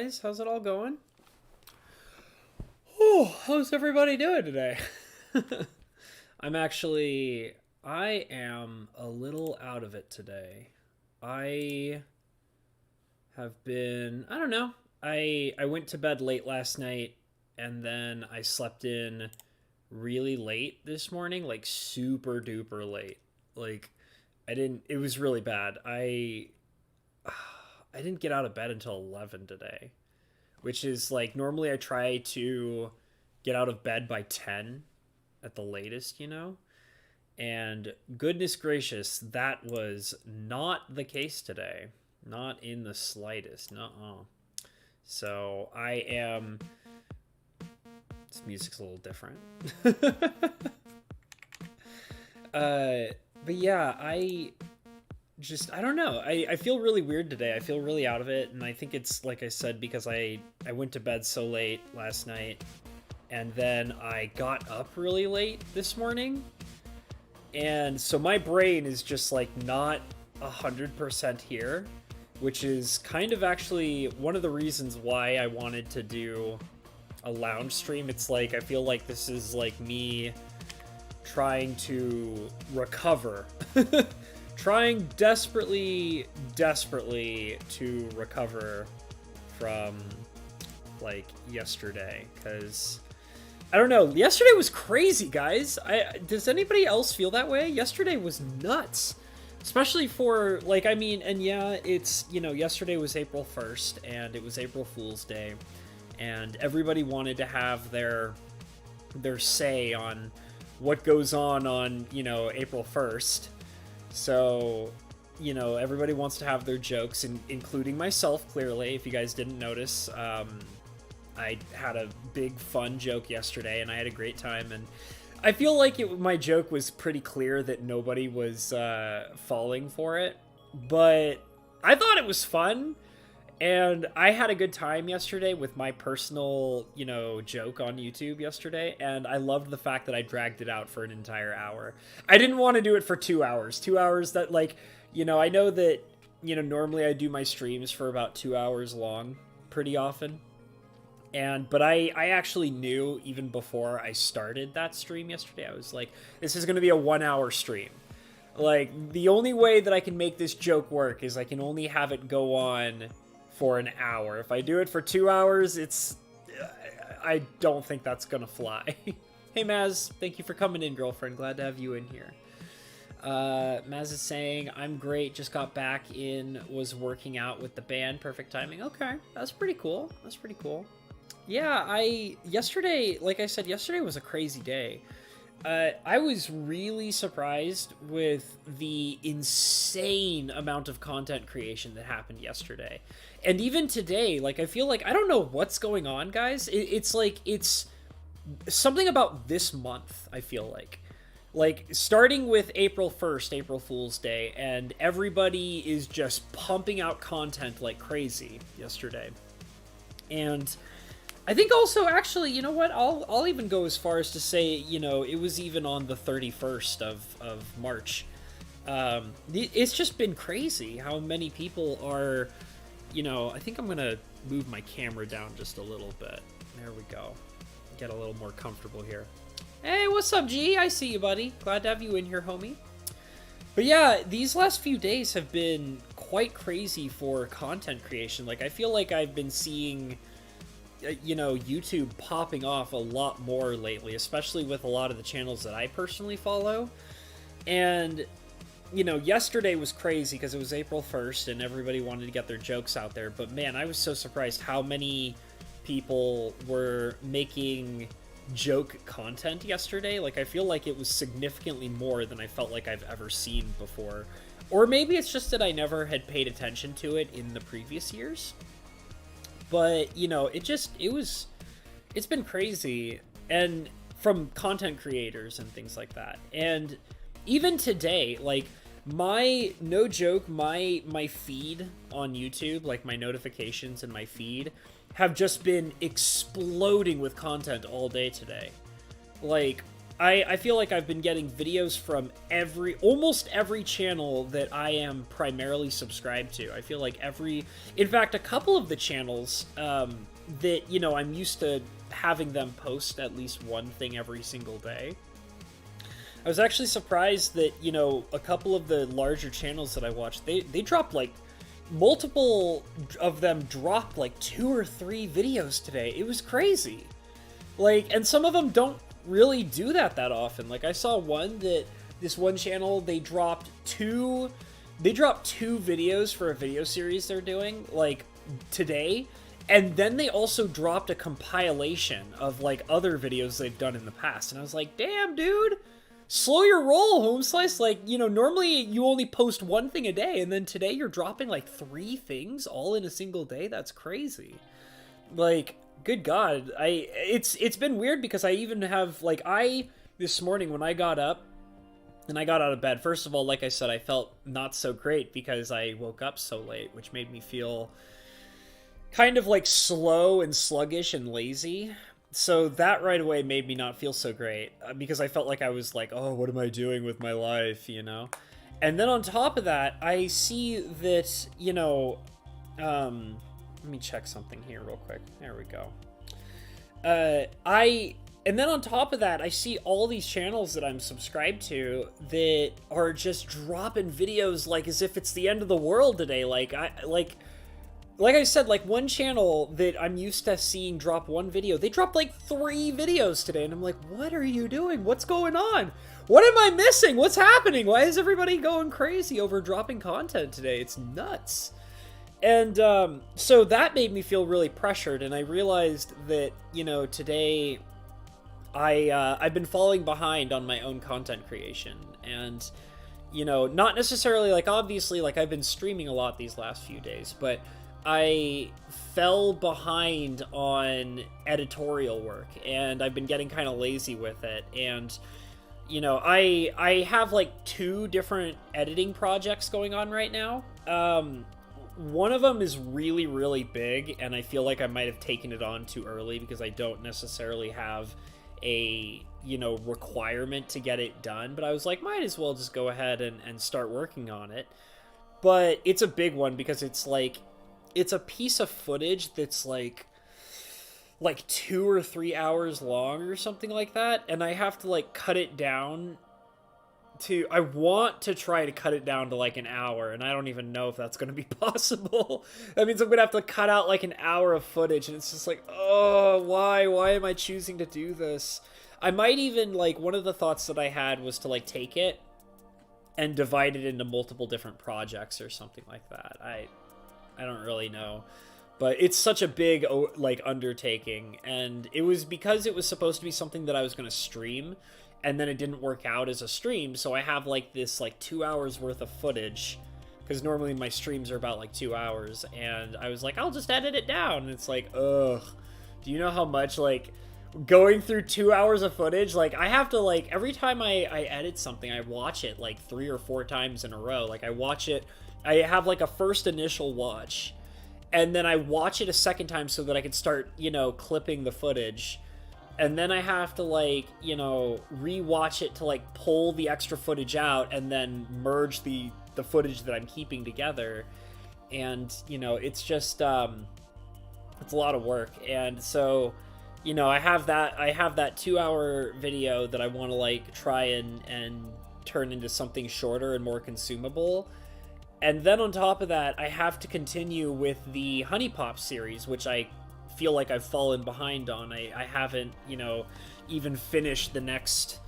guys? How's it all going? Oh, how's everybody doing today? I am a little out of it today. I I don't know. I went to bed late last night and then I slept in really late this morning, like super duper late. Like it was really bad. I didn't get out of bed until 11 today, which is like normally I try to get out of bed by 10 at the latest, you know? And goodness gracious, that was not the case today. Not in the slightest. Nuh-uh. So I am... This music's a little different. But yeah, I don't know. I feel really weird today. I feel really out of it. And I think it's, like I said, because I went to bed so late last night. And then I got up really late this morning. And so my brain is just like not 100% here, which is kind of actually one of the reasons why I wanted to do a lounge stream. It's like, I feel like this is like me trying to recover. Trying desperately to recover from like yesterday, because I don't know, yesterday was crazy, guys. Does anybody else feel that way? Yesterday was nuts, especially for like, I mean, and yeah, it's, you know, yesterday was April 1st and it was April Fool's Day, and everybody wanted to have their say on what goes on, you know, April 1st. So, you know, everybody wants to have their jokes, including myself, clearly. If you guys didn't notice, I had a big fun joke yesterday, and I had a great time. And I feel like my joke was pretty clear that nobody was falling for it. But I thought it was fun, and I had a good time yesterday with my personal, you know, joke on YouTube yesterday, and I loved the fact that I dragged it out for an entire hour. I didn't want to do it for 2 hours. 2 hours that, like, you know, I know that, you know, normally I do my streams for about 2 hours long pretty often. But I actually knew even before I started that stream yesterday, I was like, this is going to be a 1 hour stream. Like, the only way that I can make this joke work is I can only have it go on for an hour. If I do it for 2 hours, I don't think that's gonna fly. Hey Maz, thank you for coming in, girlfriend. Glad to have you in here. Maz is saying, I'm great, just got back in, was working out with the band, perfect timing. Okay, that's pretty cool. That's pretty cool. Yeah, yesterday, like I said, yesterday was a crazy day. I was really surprised with the insane amount of content creation that happened yesterday. And even today, like, I feel like, I don't know what's going on, guys. It's like, it's something about this month, I feel like. Like, starting with April 1st, April Fool's Day, and everybody is just pumping out content like crazy yesterday. And I think also, actually, you know what? I'll even go as far as to say, you know, it was even on the 31st of March. It's just been crazy how many people are, you know, I think I'm going to move my camera down just a little bit. There we go. Get a little more comfortable here. Hey, what's up, G? I see you, buddy. Glad to have you in here, homie. But yeah, these last few days have been quite crazy for content creation. Like, I feel like I've been seeing, you know, YouTube popping off a lot more lately, especially with a lot of the channels that I personally follow. And, you know, yesterday was crazy because it was April 1st and everybody wanted to get their jokes out there. But man, I was so surprised how many people were making joke content yesterday. Like, I feel like it was significantly more than I felt like I've ever seen before. Or maybe it's just that I never had paid attention to it in the previous years. But, you know, it's been crazy, and from content creators and things like that. And even today, like, no joke, my feed on YouTube, like my notifications and my feed, have just been exploding with content all day today. Like, I feel like I've been getting videos from almost every channel that I am primarily subscribed to. I feel like in fact, a couple of the channels that, you know, I'm used to having them post at least one thing every single day. I was actually surprised that, you know, a couple of the larger channels that I watched, they dropped like multiple of them dropped like 2 or 3 videos today. It was crazy. Like, and some of them don't really do that often. Like, I saw this one channel, they dropped two videos for a video series they're doing, like, today, and then they also dropped a compilation of, like, other videos they've done in the past, and I was like, damn, dude, slow your roll, Home Slice. Like, you know, normally you only post one thing a day, and then today you're dropping, like, 3 things all in a single day? That's crazy. Like, good God, it's been weird because I even have, like, this morning when I got up and I got out of bed, first of all, like I said, I felt not so great because I woke up so late, which made me feel kind of like slow and sluggish and lazy. So that right away made me not feel so great because I felt like I was like, oh, what am I doing with my life, you know? And then on top of that, I see that, you know, let me check something here real quick. There we go. And then on top of that, I see all these channels that I'm subscribed to that are just dropping videos like as if it's the end of the world today. Like I said, like one channel that I'm used to seeing drop one video, they dropped like 3 videos today, and I'm like, what are you doing? What's going on? What am I missing? What's happening? Why is everybody going crazy over dropping content today? It's nuts. And so that made me feel really pressured, and I realized that, you know, today I've been falling behind on my own content creation, and, you know, not necessarily, like, obviously, like, I've been streaming a lot these last few days, but I fell behind on editorial work, and I've been getting kind of lazy with it, and, you know, I have, like, 2 different editing projects going on right now. One of them is really, really big, and I feel like I might have taken it on too early because I don't necessarily have a, you know, requirement to get it done, but I was like, might as well just go ahead and start working on it. But it's a big one because it's like, it's a piece of footage that's like 2 or 3 hours long or something like that, and I have to, like, cut it down I want to try to cut it down to like an hour, and I don't even know if that's going to be possible. That means I'm going to have to cut out like an hour of footage, and it's just like, oh, why am I choosing to do this? I might even, like, one of the thoughts that I had was to, like, take it and divide it into multiple different projects or something like that. I don't really know, but it's such a big, like, undertaking, and it was because it was supposed to be something that I was going to stream, and then it didn't work out as a stream, so I have, like, this, like, 2 hours worth of footage, because normally my streams are about, like, 2 hours, and I was like, I'll just edit it down, and it's like, ugh, do you know how much, like, going through 2 hours of footage, like, I have to, like, every time I edit something, I watch it, like, 3 or 4 times in a row. Like, I watch it, I have, like, a first initial watch, and then I watch it a second time so that I can start, you know, clipping the footage. And then I have to, like, you know, re-watch it to, like, pull the extra footage out and then merge the footage that I'm keeping together. And, you know, it's just, it's a lot of work. And so, you know, I have that 2-hour video that I want to, like, try and turn into something shorter and more consumable. And then on top of that, I have to continue with the Honey Pop series, which I feel like I've fallen behind on. I haven't, you know, even finished the next,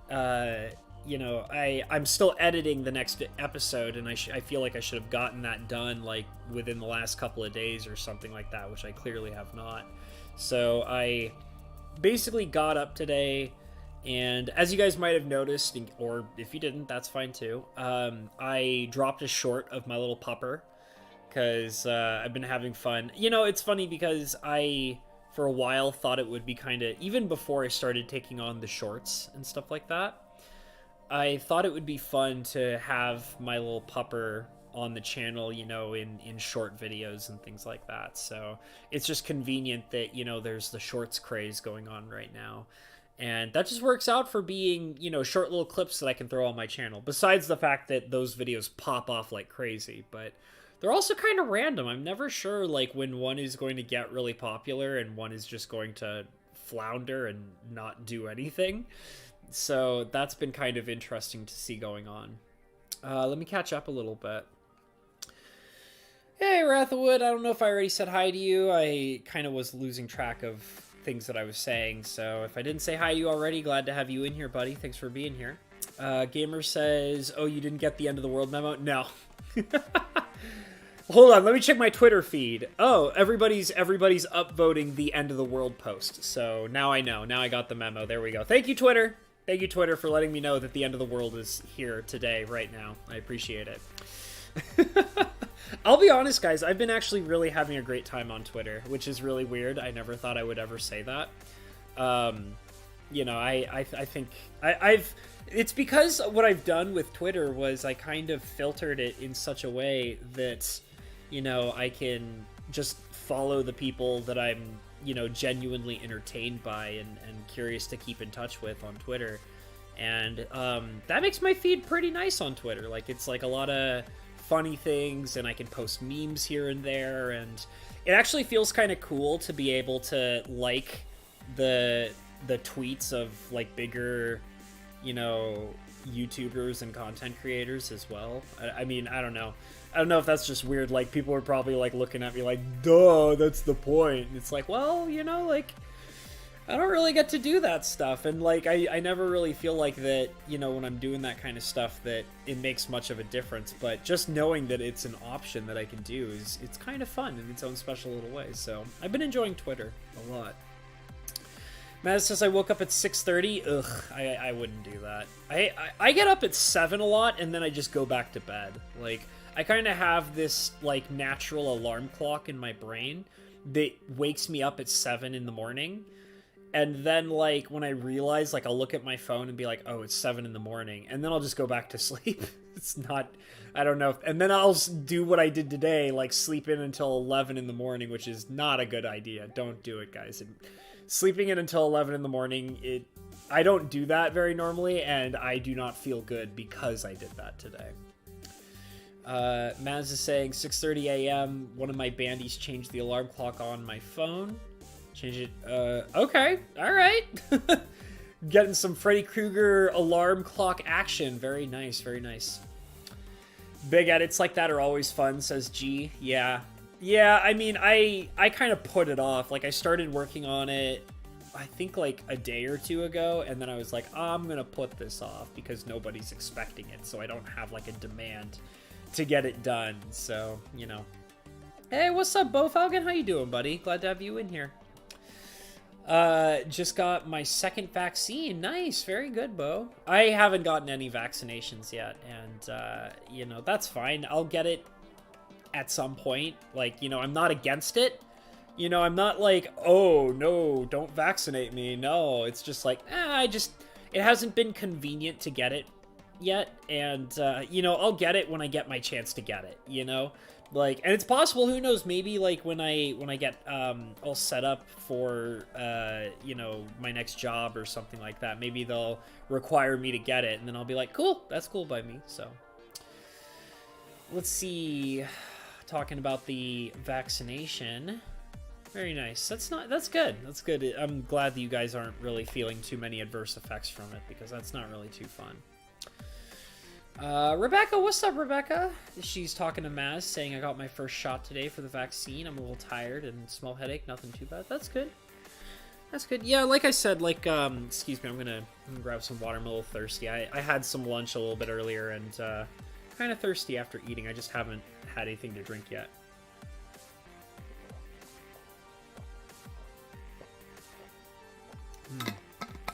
you know, I'm still editing the next episode, and I feel like I should have gotten that done, like, within the last couple of days or something like that, which I clearly have not. So I basically got up today, and as you guys might have noticed, or if you didn't, that's fine too, I dropped a short of my little pupper, because I've been having fun. You know, it's funny because I, for a while, thought it would be kind of, even before I started taking on the shorts and stuff like that, I thought it would be fun to have my little pupper on the channel, you know, in short videos and things like that. So it's just convenient that, you know, there's the shorts craze going on right now. And that just works out for being, you know, short little clips that I can throw on my channel. Besides the fact that those videos pop off like crazy, but they're also kind of random. I'm never sure, like, when one is going to get really popular and one is just going to flounder and not do anything. So that's been kind of interesting to see going on. Let me catch up a little bit. Hey, Wrathwood, I don't know if I already said hi to you. I kind of was losing track of things that I was saying, so if I didn't say hi to you already, glad to have you in here, buddy. Thanks for being here. Gamer says, oh, you didn't get the end of the world memo? No. Hold on, let me check my Twitter feed. Oh, everybody's upvoting the end of the world post, so now I know. Now I got the memo. There we go. Thank you, Twitter. Thank you, Twitter, for letting me know that the end of the world is here today, right now. I appreciate it. I'll be honest, guys, I've been actually really having a great time on Twitter, which is really weird. I never thought I would ever say that. You know, I think it's because what I've done with Twitter was I kind of filtered it in such a way that, you know, I can just follow the people that I'm, you know, genuinely entertained by and curious to keep in touch with on Twitter. And that makes my feed pretty nice on Twitter. Like, it's like a lot of funny things, and I can post memes here and there, and it actually feels kind of cool to be able to like the tweets of like bigger, you know, YouTubers and content creators as well. I mean, I don't know if that's just weird. Like, people are probably like looking at me like, duh, that's the point. And it's like, well, you know, like, I don't really get to do that stuff, and like I never really feel like that, you know, when I'm doing that kind of stuff that it makes much of a difference, but just knowing that it's an option that I can do it's kind of fun in its own special little way. So I've been enjoying Twitter a lot. Matt says I woke up at 6:30. Ugh, I wouldn't do that. I get up at 7 a lot, and then I just go back to bed. Like, I kind of have this like natural alarm clock in my brain that wakes me up at 7 in the morning. And then, like, when I realize, like, I'll look at my phone and be like, oh, it's 7 in the morning. And then I'll just go back to sleep. It's not, I don't know. And then I'll do what I did today, like, sleep in until 11 in the morning, which is not a good idea. Don't do it, guys. Sleeping in until 11 in the morning, I don't do that very normally, and I do not feel good because I did that today. Maz is saying 6:30 a.m. One of my bandies changed the alarm clock on my phone. Change it. Okay. All right. Getting some Freddy Krueger alarm clock action. Very nice. Very nice. Big edits like that are always fun, says G. Yeah. Yeah, I mean, I kind of put it off. Like, I started working on it, I think, like, a day or two ago, and then I was like, I'm going to put this off because nobody's expecting it, so I don't have, like, a demand to get it done. So, you know. Hey, what's up, Bo Falcon? How you doing, buddy? Glad to have you in here. Just got my second vaccine. Nice, very good, Bo. I haven't gotten any vaccinations yet, and, you know, that's fine. I'll get it at some point. Like, you know, I'm not against it. You know, I'm not like, oh, no, don't vaccinate me. No, it's just like, it hasn't been convenient to get it yet, and, you know, I'll get it when I get my chance to get it, you know? Like, and it's possible, who knows, maybe, like, when I get, all set up for, you know, my next job or something like that, maybe they'll require me to get it, and then I'll be like, cool, that's cool by me, so. Let's see, talking about the vaccination. Very nice. That's good. That's good. I'm glad that you guys aren't really feeling too many adverse effects from it, because that's not really too fun. Rebecca, what's up, Rebecca? She's talking to Maz, saying I got my first shot today for the vaccine. I'm a little tired and small headache, nothing too bad. That's good. That's good. Yeah, like I said, like, excuse me, I'm gonna grab some water. I'm a little thirsty. I had some lunch a little bit earlier, and, kind of thirsty after eating. I just haven't had anything to drink yet.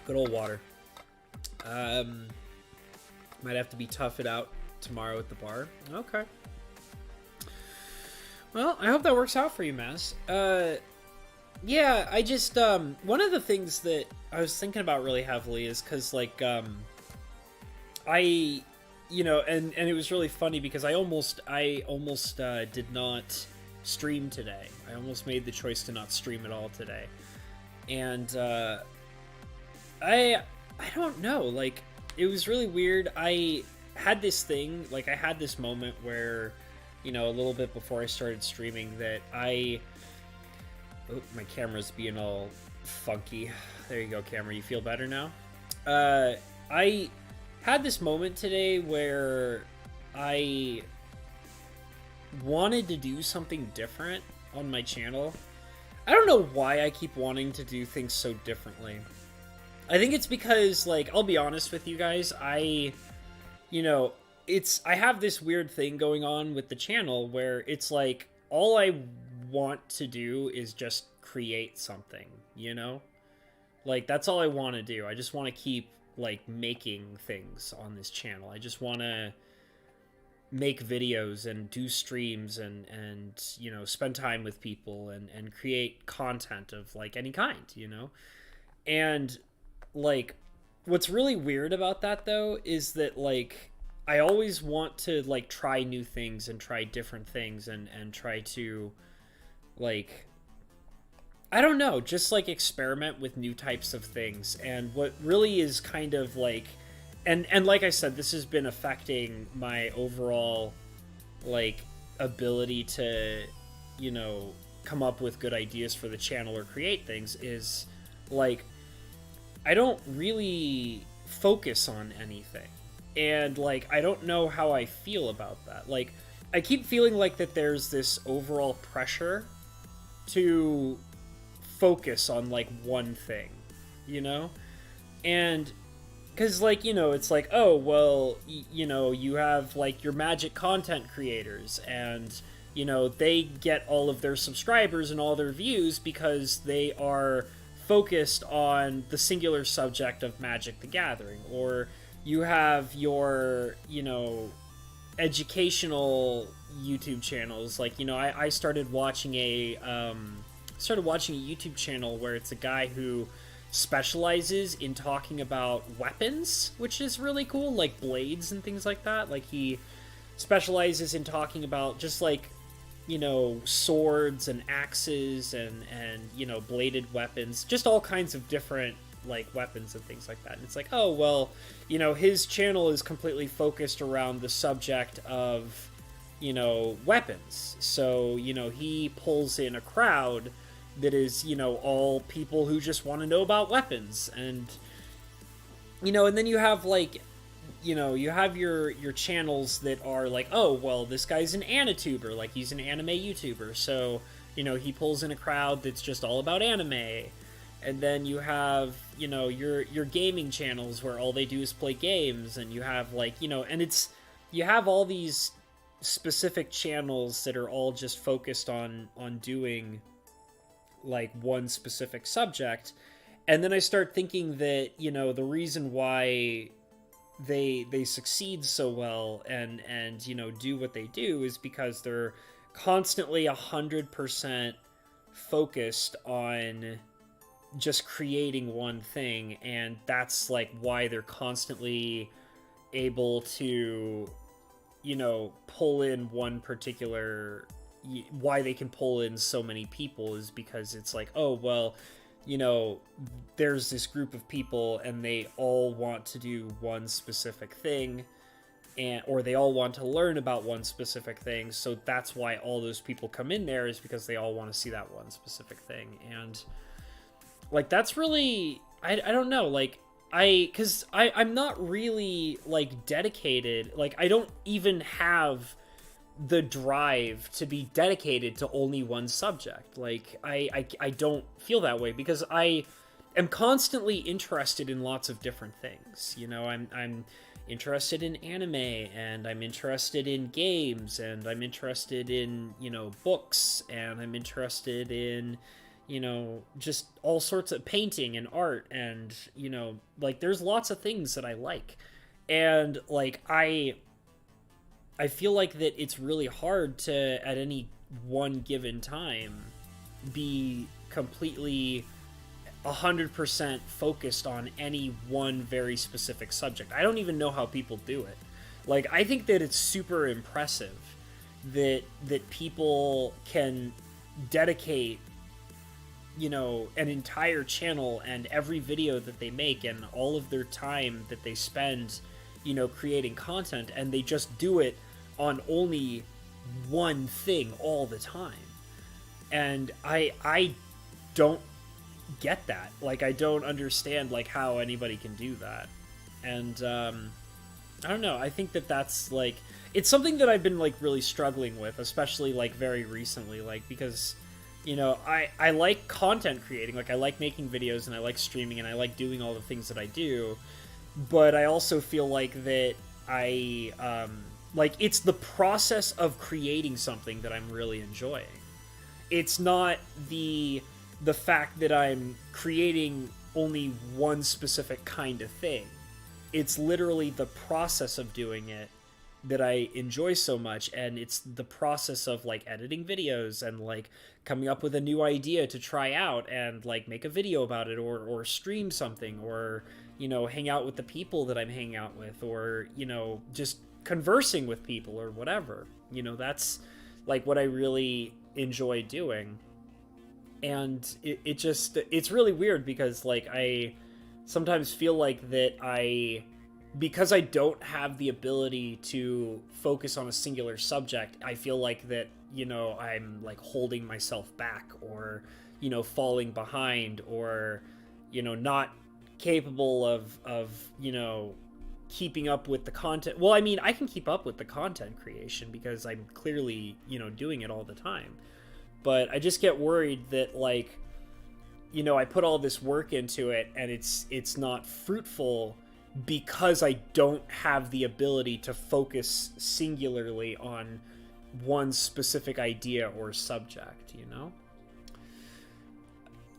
Good old water. Might have to be tough it out tomorrow at the bar. Okay. Well, I hope that works out for you, Maz. Yeah, I just, one of the things that I was thinking about really heavily is because, like, you know, and it was really funny because I almost did not stream today. I almost made the choice to not stream at all today. And, I don't know, like, it was really weird. I had this thing, like, I had this moment where, you know, a little bit before I started streaming that oh, my camera's being all funky. There you go, camera. You feel better now? I had this moment today where I wanted to do something different on my channel. I don't know why I keep wanting to do things so differently. I think it's because, like, I'll be honest with you guys, you know, I have this weird thing going on with the channel where it's like, all I want to do is just create something, you know? Like, that's all I want to do. I just want to keep, like, making things on this channel. I just want to make videos and do streams and you know, spend time with people and create content of, like, any kind, you know? And, like, what's really weird about that, though, is that, like, I always want to, like, try new things and try different things and try to, like, I don't know, just, like, experiment with new types of things. And what really is kind of, like, and like I said, this has been affecting my overall, like, ability to, you know, come up with good ideas for the channel or create things, is, like, I don't really focus on anything. And, like, I don't know how I feel about that. Like, I keep feeling like that there's this overall pressure to focus on, like, one thing, you know? And because, like, you know, it's like, oh, well, you know, you have, like, your Magic content creators, and, you know, they get all of their subscribers and all their views because they are focused on the singular subject of Magic the Gathering. Or you have your, you know, educational YouTube channels. Like, you know, I started watching a YouTube channel where it's a guy who specializes in talking about weapons, which is really cool, like blades and things like that. Like, he specializes in talking about just, like, you know, swords and axes and you know, bladed weapons, just all kinds of different, like, weapons and things like that. And it's like, oh, well, you know, his channel is completely focused around the subject of, you know, weapons. So, you know, he pulls in a crowd that is, you know, all people who just want to know about weapons. And, you know, and then you have, like, you know, you have your channels that are like, oh, well, this guy's an anituber, like, he's an anime YouTuber, so, you know, he pulls in a crowd that's just all about anime. And then you have, you know, your gaming channels where all they do is play games, and you have, like, you know, and it's, you have all these specific channels that are all just focused on doing, like, one specific subject. And then I start thinking that, you know, the reason why they succeed so well and you know, do what they do is because they're constantly 100% focused on just creating one thing. And that's, like, why they're constantly able to, you know, pull in one particular, why they can pull in so many people is because it's like, oh, well, you know, there's this group of people and they all want to do one specific thing, and or they all want to learn about one specific thing, so that's why all those people come in there, is because they all want to see that one specific thing. And, like, that's really, I don't know, like, because I'm not really, like, dedicated, like, I don't even have the drive to be dedicated to only one subject. Like, I don't feel that way, because I am constantly interested in lots of different things. You know, I'm interested in anime, and I'm interested in games, and I'm interested in, you know, books, and I'm interested in, you know, just all sorts of painting and art, and, you know, like, there's lots of things that I like. And, like, I feel like that it's really hard to, at any one given time, be completely 100% focused on any one very specific subject. I don't even know how people do it. Like, I think that it's super impressive that people can dedicate an entire channel and every video that they make and all of their time that they spend, creating content, and they just do it on only one thing all the time. And I don't get that. Like, I don't understand, like, how anybody can do that. And, I don't know. I think that that's, like, it's something that I've been, like, really struggling with, especially, like, very recently, like, because, I like content creating. Like, I like making videos, and I like streaming, and I like doing all the things that I do, but I also feel like that like, it's the process of creating something that I'm really enjoying. It's not the fact that I'm creating only one specific kind of thing. It's literally the process of doing it that I enjoy so much, and it's the process of, like, editing videos and, like, coming up with a new idea to try out and, like, make a video about it, or stream something, or, hang out with the people that I'm hanging out with, or, just conversing with people or whatever. That's, like, what I really enjoy doing. And it's really weird because, like, I sometimes feel like that because I don't have the ability to focus on a singular subject, I feel like that, I'm, like, holding myself back, or, falling behind, or, not capable of keeping up with the content. Well, I mean, I can keep up with the content creation because I'm clearly, doing it all the time. But I just get worried that, like, I put all this work into it and it's not fruitful because I don't have the ability to focus singularly on one specific idea or subject,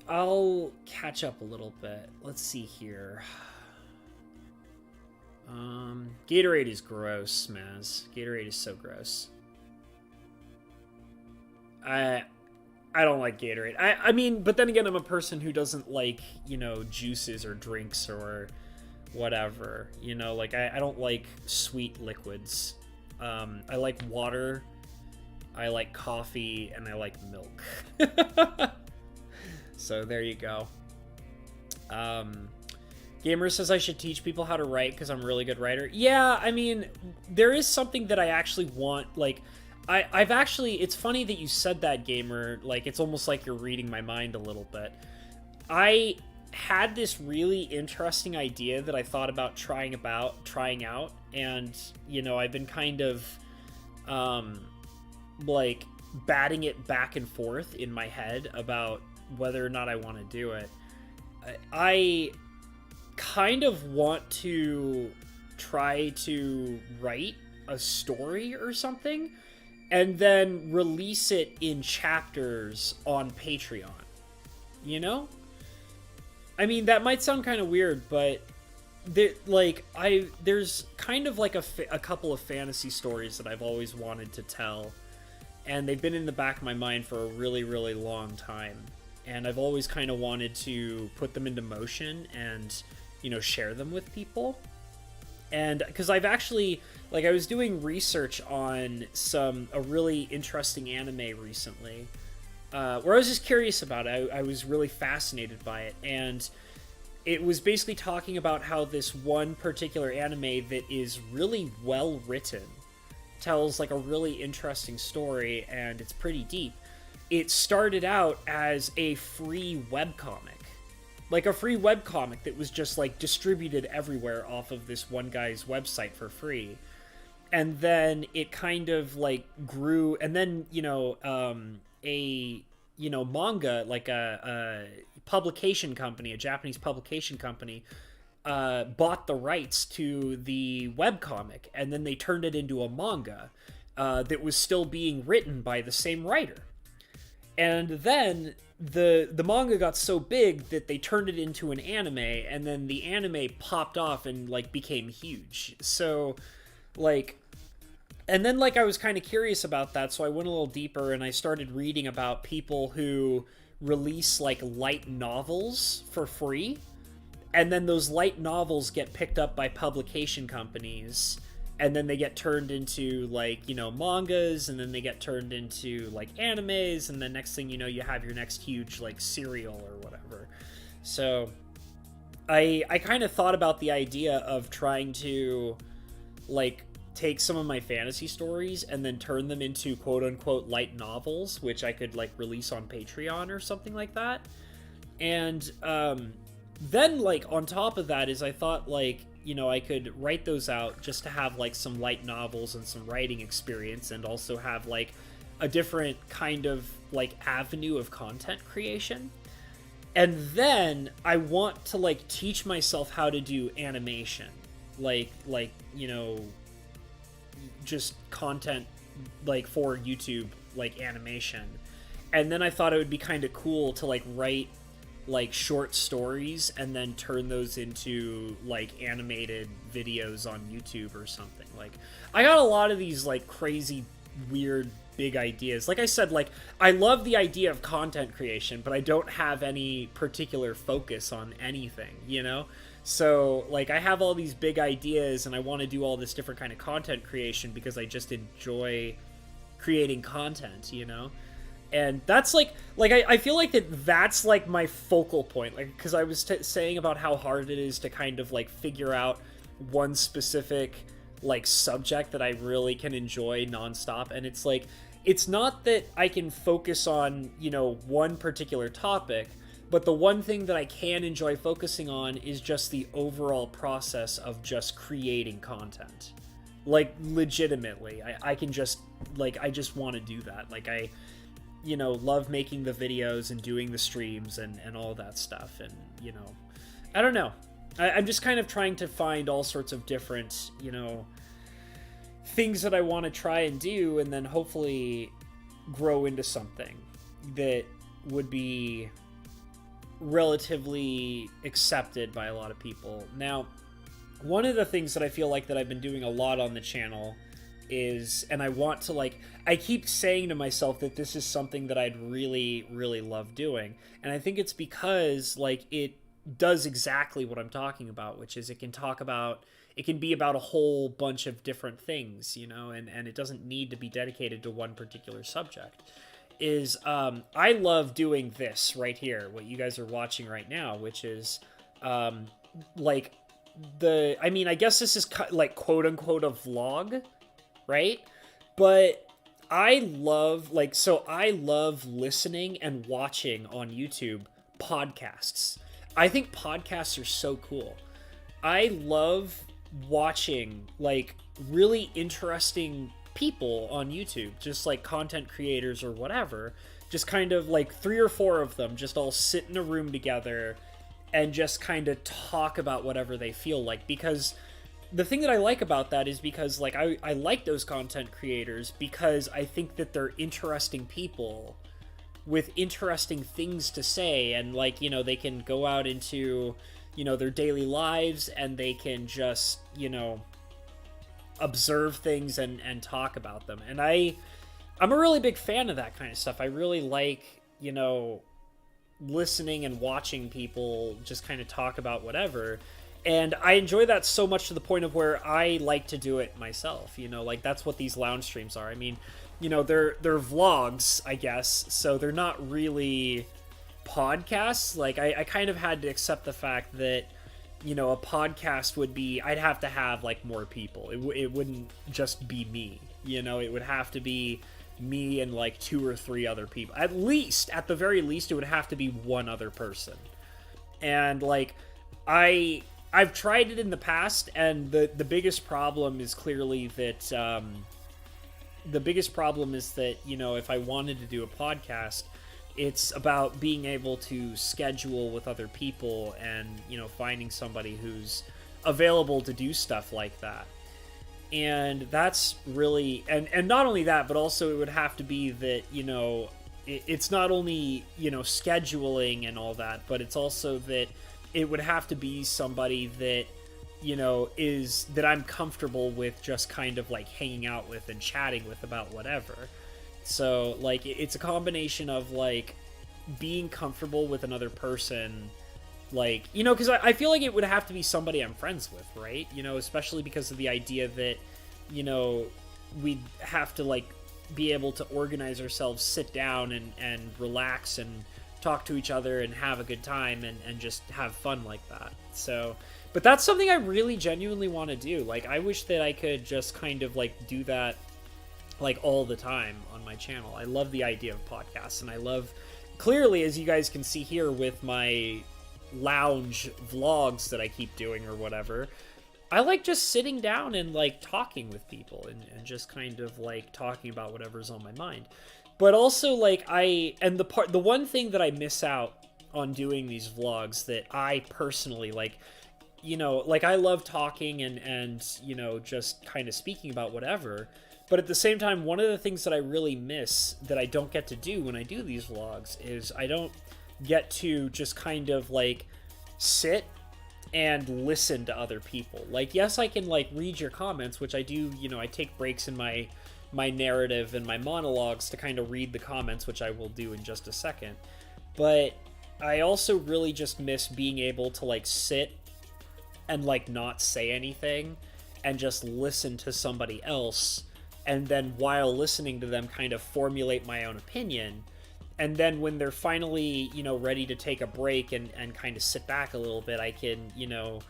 I'll catch up a little bit. Let's see here. Gatorade is gross, Maz. Gatorade is so gross. I don't like Gatorade. I mean, but then again, I'm a person who doesn't like, juices or drinks or whatever. Like, I don't like sweet liquids. I like water, I like coffee, and I like milk. So there you go. Gamer says I should teach people how to write because I'm a really good writer. Yeah, I mean, there is something that I actually want, like, I've actually, it's funny that you said that, Gamer. Like, it's almost like you're reading my mind a little bit. I had this really interesting idea that I thought about trying out, and, I've been kind of, like, batting it back and forth in my head about whether or not I want to do it. I kind of want to try to write a story or something and then release it in chapters on Patreon. I mean, that might sound kind of weird, but there's kind of like a couple of fantasy stories that I've always wanted to tell, and they've been in the back of my mind for a really, really long time. And I've always kind of wanted to put them into motion and, share them with people. And because I've actually, like, I was doing research on a really interesting anime recently, where I was just curious about it. I was really fascinated by it. And it was basically talking about how this one particular anime that is really well written tells, like, a really interesting story, and it's pretty deep. It started out as a free webcomic. Like, a free webcomic that was just, like, distributed everywhere off of this one guy's website for free. And then it kind of, like, grew, and then, manga, like a publication company, a Japanese publication company, bought the rights to the webcomic, and then they turned it into a manga that was still being written by the same writer. And then the manga got so big that they turned it into an anime, and then the anime popped off and, like, became huge. So, like, and then, like, I was kind of curious about that, so I went a little deeper and I started reading about people who release, like, light novels for free, and then those light novels get picked up by publication companies, and then they get turned into like, you know, mangas, and then they get turned into like animes, and then next thing you know, you have your next huge like serial or whatever. So I kind of thought about the idea of trying to like take some of my fantasy stories and then turn them into quote unquote light novels, which I could like release on Patreon or something like that. And then like on top of that is I thought like, you know, I could write those out just to have like some light novels and some writing experience, and also have like a different kind of like avenue of content creation. And then I want to like teach myself how to do animation, like you know, just content like for YouTube, like animation. And then I thought it would be kind of cool to like write like short stories and then turn those into like animated videos on YouTube or something. Like I got a lot of these like crazy weird big ideas. Like I said, like I love the idea of content creation, but I don't have any particular focus on anything, you know? So like I have all these big ideas and I want to do all this different kind of content creation because I just enjoy creating content, you know? And that's like I feel like that's like my focal point, like because I was saying about how hard it is to kind of like figure out one specific like subject that I really can enjoy nonstop. And it's like, it's not that I can focus on, you know, one particular topic, but the one thing that I can enjoy focusing on is just the overall process of just creating content. Like legitimately, I can just like, I just want to do that. Like I, you know, love making the videos and doing the streams and all that stuff. And, you know, I don't know. I'm just kind of trying to find all sorts of different, you know, things that I want to try and do, and then hopefully grow into something that would be relatively accepted by a lot of people. Now, one of the things that I feel like that I've been doing a lot on the channel is, and I want to like, I keep saying to myself that this is something that I'd really, really love doing. And I think it's because like it does exactly what I'm talking about, which is it can be about a whole bunch of different things, you know, and it doesn't need to be dedicated to one particular subject. Is I love doing this right here, what you guys are watching right now, which is like I mean, I guess this is like quote unquote a vlog, right? But I love listening and watching on YouTube podcasts. I think podcasts are so cool. I love watching like really interesting people on YouTube, just like content creators or whatever, just kind of like 3 or 4 of them just all sit in a room together and just kind of talk about whatever they feel like. Because the thing that I like about that is because like I like those content creators because I think that they're interesting people with interesting things to say, and like, you know, they can go out into, you know, their daily lives and they can just, you know, observe things and talk about them. And I'm a really big fan of that kind of stuff. I really like, you know, listening and watching people just kind of talk about whatever. And I enjoy that so much to the point of where I like to do it myself, you know, like that's what these lounge streams are. I mean, you know, they're vlogs, I guess, so they're not really podcasts. Like I kind of had to accept the fact that, you know, a podcast would be, I'd have to have like more people. It wouldn't just be me, you know, it would have to be me and like 2 or 3 other people. At the very least, it would have to be one other person. And like, I've tried it in the past, and the biggest problem is clearly that, you know, if I wanted to do a podcast, it's about being able to schedule with other people and, you know, finding somebody who's available to do stuff like that. And that's really, and not only that, but also it would have to be that, you know, it's not only, you know, scheduling and all that, but it's also that it would have to be somebody that, you know, that I'm comfortable with just kind of like hanging out with and chatting with about whatever. So like it's a combination of like being comfortable with another person, like, you know, because I feel like it would have to be somebody I'm friends with, right? You know, especially because of the idea that, you know, we'd have to like be able to organize ourselves, sit down and relax and talk to each other and have a good time and just have fun like that. So, but that's something I really genuinely want to do. Like, I wish that I could just kind of like do that like all the time on my channel. I love the idea of podcasts, and I love, clearly, as you guys can see here with my lounge vlogs that I keep doing or whatever, I like just sitting down and like talking with people and just kind of like talking about whatever's on my mind. But also like the one thing that I miss out on doing these vlogs that I personally like, you know, like I love talking and you know, just kind of speaking about whatever. But at the same time, one of the things that I really miss that I don't get to do when I do these vlogs is I don't get to just kind of like sit and listen to other people. Like, yes, I can like read your comments, which I do, you know, I take breaks in my narrative and my monologues to kind of read the comments, which I will do in just a second. But I also really just miss being able to like sit and like not say anything and just listen to somebody else, and then while listening to them kind of formulate my own opinion. And then when they're finally, you know, ready to take a break and kind of sit back a little bit, I can, you know,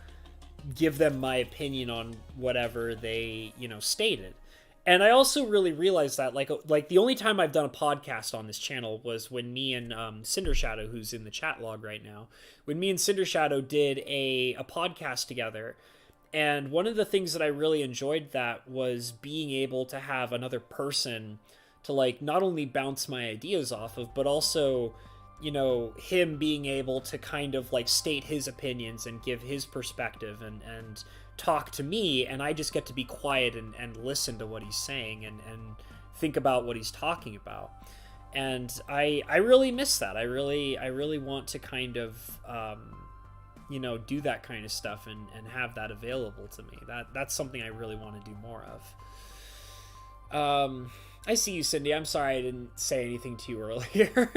give them my opinion on whatever they, you know, stated. And I also really realized that, like the only time I've done a podcast on this channel was when me and Cinder Shadow, who's in the chat log right now, when me and Cinder Shadow did a podcast together. And one of the things that I really enjoyed that was being able to have another person to like not only bounce my ideas off of, but also, you know, him being able to kind of like state his opinions and give his perspective and talk to me, and I just get to be quiet and listen to what he's saying and think about what he's talking about. And I really miss that. I really want to kind of you know, do that kind of stuff and have that available to me. That's something I really want to do more of. I see you, Cindy. I'm sorry I didn't say anything to you earlier.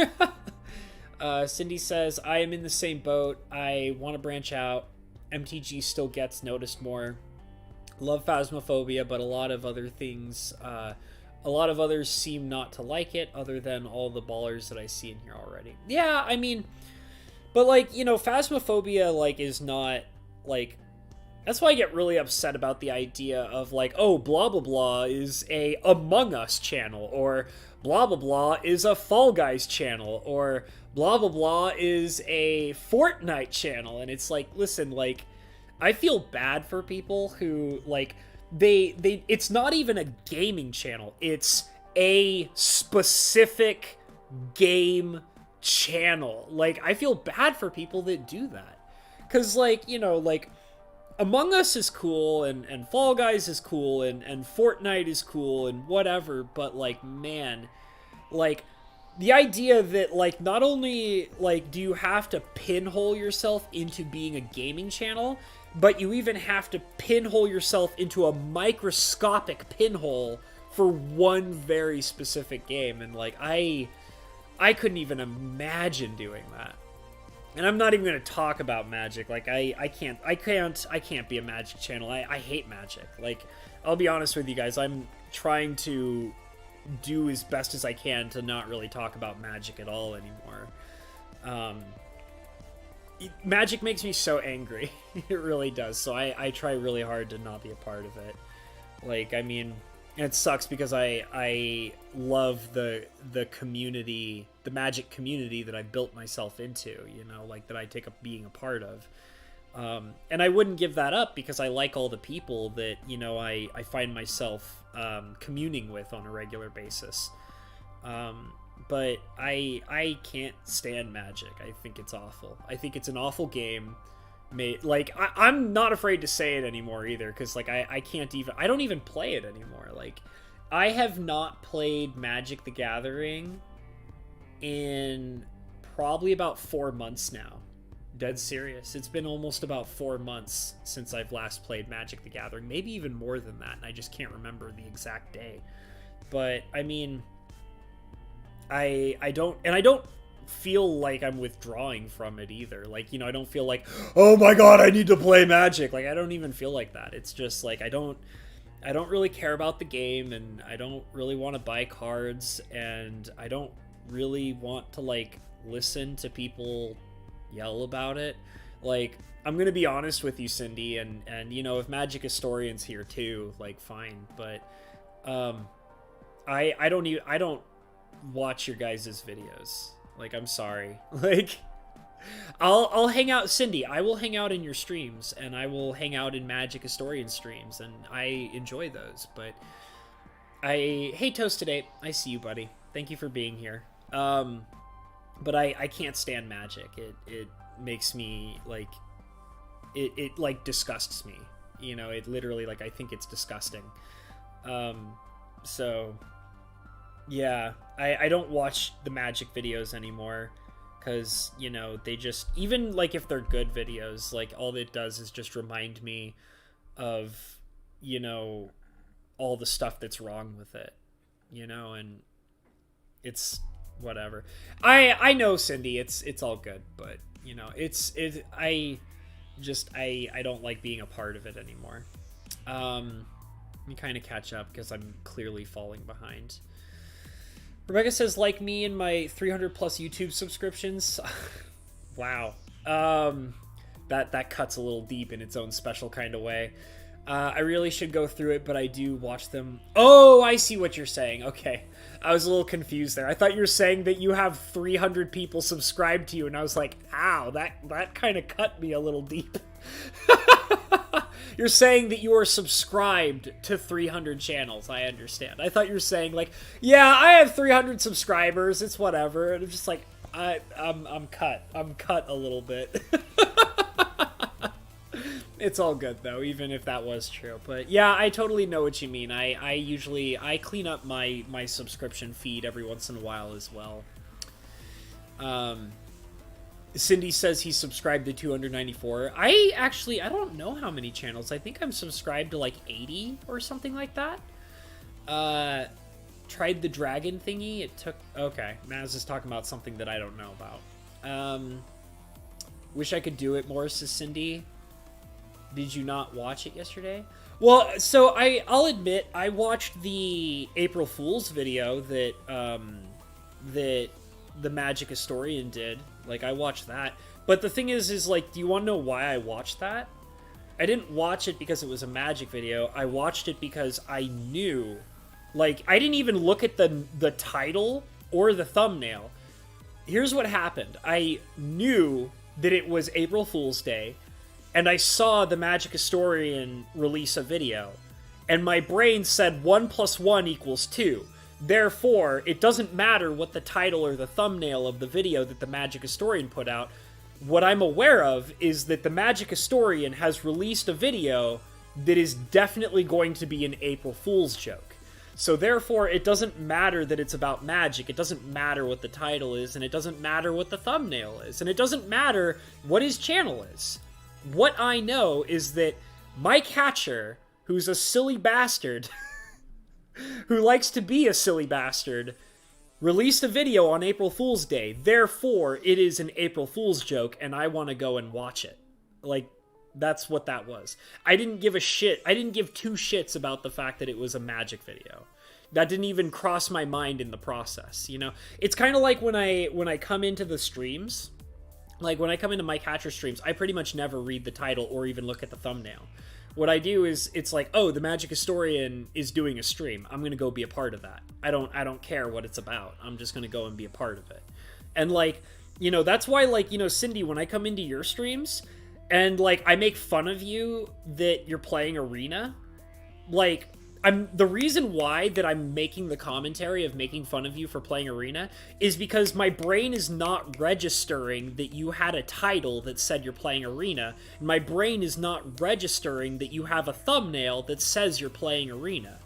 Cindy says, I am in the same boat. I want to branch out. MTG still gets noticed more. Love Phasmophobia, but a lot of other things, a lot of others seem not to like it, other than all the ballers that I see in here already. Yeah, I mean, but like, you know, Phasmophobia, like, is not, like, that's why I get really upset about the idea of like, oh, blah blah blah is a Among Us channel, or blah blah blah is a Fall Guys channel, or blah blah blah is a Fortnite channel. And it's like, listen, like, I feel bad for people who like they it's not even a gaming channel, it's a specific game channel. Like, I feel bad for people that do that, because like, you know, like, Among Us is cool, and Fall Guys is cool, and Fortnite is cool, and whatever, but, like, man, like, the idea that, like, not only, like, do you have to pinhole yourself into being a gaming channel, but you even have to pinhole yourself into a microscopic pinhole for one very specific game, and, like, I couldn't even imagine doing that. And I'm not even going to talk about Magic. Like, I can't be a Magic channel. I hate Magic. Like, I'll be honest with you guys. I'm trying to do as best as I can to not really talk about Magic at all anymore. Magic makes me so angry. It really does. So I try really hard to not be a part of it. Like, I mean, it sucks because I love the community, the Magic community that I built myself into, you know, like, that I take up being a part of. And I wouldn't give that up because I like all the people that, you know, I find myself communing with on a regular basis. But I can't stand Magic. I think it's awful. I think it's an awful game. Like, I'm not afraid to say it anymore either, because, like, I don't even play it anymore. Like, I have not played Magic the Gathering in probably about 4 months now. Dead serious. It's been almost about 4 months since I've last played Magic the Gathering. Maybe even more than that, and I just can't remember the exact day. But, I mean, I don't feel like I'm withdrawing from it either. Like, you know, I don't feel like, oh my god, I need to play Magic. Like, I don't even feel like that. It's just like, I don't I don't really care about the game, and I don't really want to buy cards, and I don't really want to like listen to people yell about it. Like, I'm gonna be honest with you, Cindy, and you know, if Magic Historian's here too, like, fine, but I don't watch your guys' videos. Like, I'm sorry. Like, I'll hang out, Cindy, I will hang out in your streams, and I will hang out in Magic Historian streams, and I enjoy those, but hey, Toast Today, I see you, buddy. Thank you for being here. But I can't stand Magic. It makes me, like, it like disgusts me. You know, it literally, like, I think it's disgusting. So yeah, I don't watch the Magic videos anymore, because, you know, they just, even like if they're good videos, like, all it does is just remind me of, you know, all the stuff that's wrong with it, you know, and it's whatever. I know, Cindy, it's all good, but, you know, I don't like being a part of it anymore. Let me kind of catch up, because I'm clearly falling behind. Rebecca says, like me and my 300 plus YouTube subscriptions. Wow. That cuts a little deep in its own special kind of way. I really should go through it, but I do watch them. Oh, I see what you're saying. Okay. I was a little confused there. I thought you were saying that you have 300 people subscribed to you, and I was like, ow, that kind of cut me a little deep. You're saying that you are subscribed to 300 channels. I understand. I thought you were saying, like, yeah, I have 300 subscribers. It's whatever. And I'm just like, I'm cut. I'm cut a little bit. It's all good, though, even if that was true. But yeah, I totally know what you mean. I usually clean up my subscription feed every once in a while as well. Cindy says he's subscribed to 294. I don't know how many channels. I think I'm subscribed to like 80 or something like that. Tried the dragon thingy. It took... Okay, Maz is talking about something that I don't know about. Wish I could do it more, says Cindy. Did you not watch it yesterday? Well, so I'll admit, I watched the April Fool's video that the Magic Historian did. Like, I watched that. But the thing is like, do you want to know why I watched that? I didn't watch it because it was a Magic video. I watched it because I knew... Like, I didn't even look at the title or the thumbnail. Here's what happened. I knew that it was April Fool's Day, and I saw the Magic Historian release a video, and my brain said 1 + 1 = 2. Therefore, it doesn't matter what the title or the thumbnail of the video that the Magic Historian put out. What I'm aware of is that the Magic Historian has released a video that is definitely going to be an April Fool's joke. So therefore, it doesn't matter that it's about magic, it doesn't matter what the title is, and it doesn't matter what the thumbnail is, and it doesn't matter what his channel is. What I know is that Mike Hatcher, who's a silly bastard, who likes to be a silly bastard, released a video on April Fool's Day. Therefore, it is an April Fool's joke, and I want to go and watch it. Like, that's what that was. I didn't give a shit. I didn't give two shits about the fact that it was a magic video. That didn't even cross my mind in the process, you know? It's kind of like when I come into the streams, like when I come into Mike Hatcher streams, I pretty much never read the title or even look at the thumbnail. What I do is, it's like, oh, the Magic Historian is doing a stream. I'm gonna go be a part of that. I don't care what it's about. I'm just gonna go and be a part of it. And like, you know, that's why, like, you know, Cindy, when I come into your streams and like I make fun of you that you're playing Arena, like, the reason why that I'm making the commentary of making fun of you for playing Arena is because my brain is not registering that you had a title that said you're playing Arena. And my brain is not registering that you have a thumbnail that says you're playing Arena.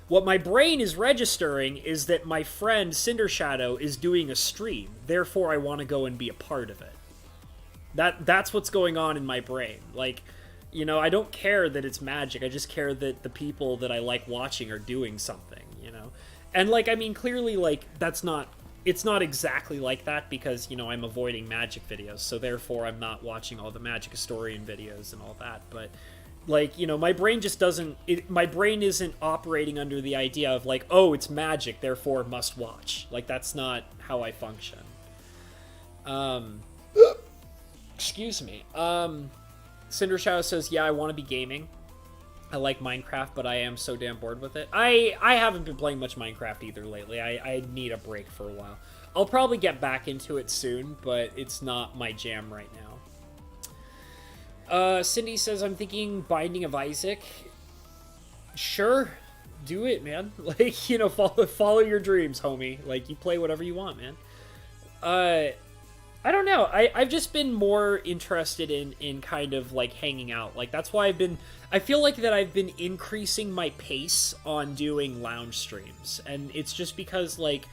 What my brain is registering is that my friend Cinder Shadow is doing a stream. Therefore, I want to go and be a part of it. That's what's going on in my brain. Like, you know, I don't care that it's magic. I just care that the people that I like watching are doing something, you know? And, like, I mean, clearly, like, it's not exactly like that because, you know, I'm avoiding magic videos. So, therefore, I'm not watching all the Magic Historian videos and all that. But, Like, you know, my brain just doesn't, my brain isn't operating under the idea of like, oh, it's magic, therefore must watch. Like, that's not how I function. Excuse me. Cinder Shadow says, yeah, I want to be gaming. I like Minecraft, but I am so damn bored with it. I haven't been playing much Minecraft either lately. I need a break for a while. I'll probably get back into it soon, but it's not my jam right now. Cindy says, I'm thinking Binding of Isaac. Sure, do it, man. Like, you know, follow your dreams, homie. Like, you play whatever you want, man. I don't know. I've just been more interested in kind of, like, hanging out. Like, that's why I feel like that I've been increasing my pace on doing lounge streams. And it's just because, like,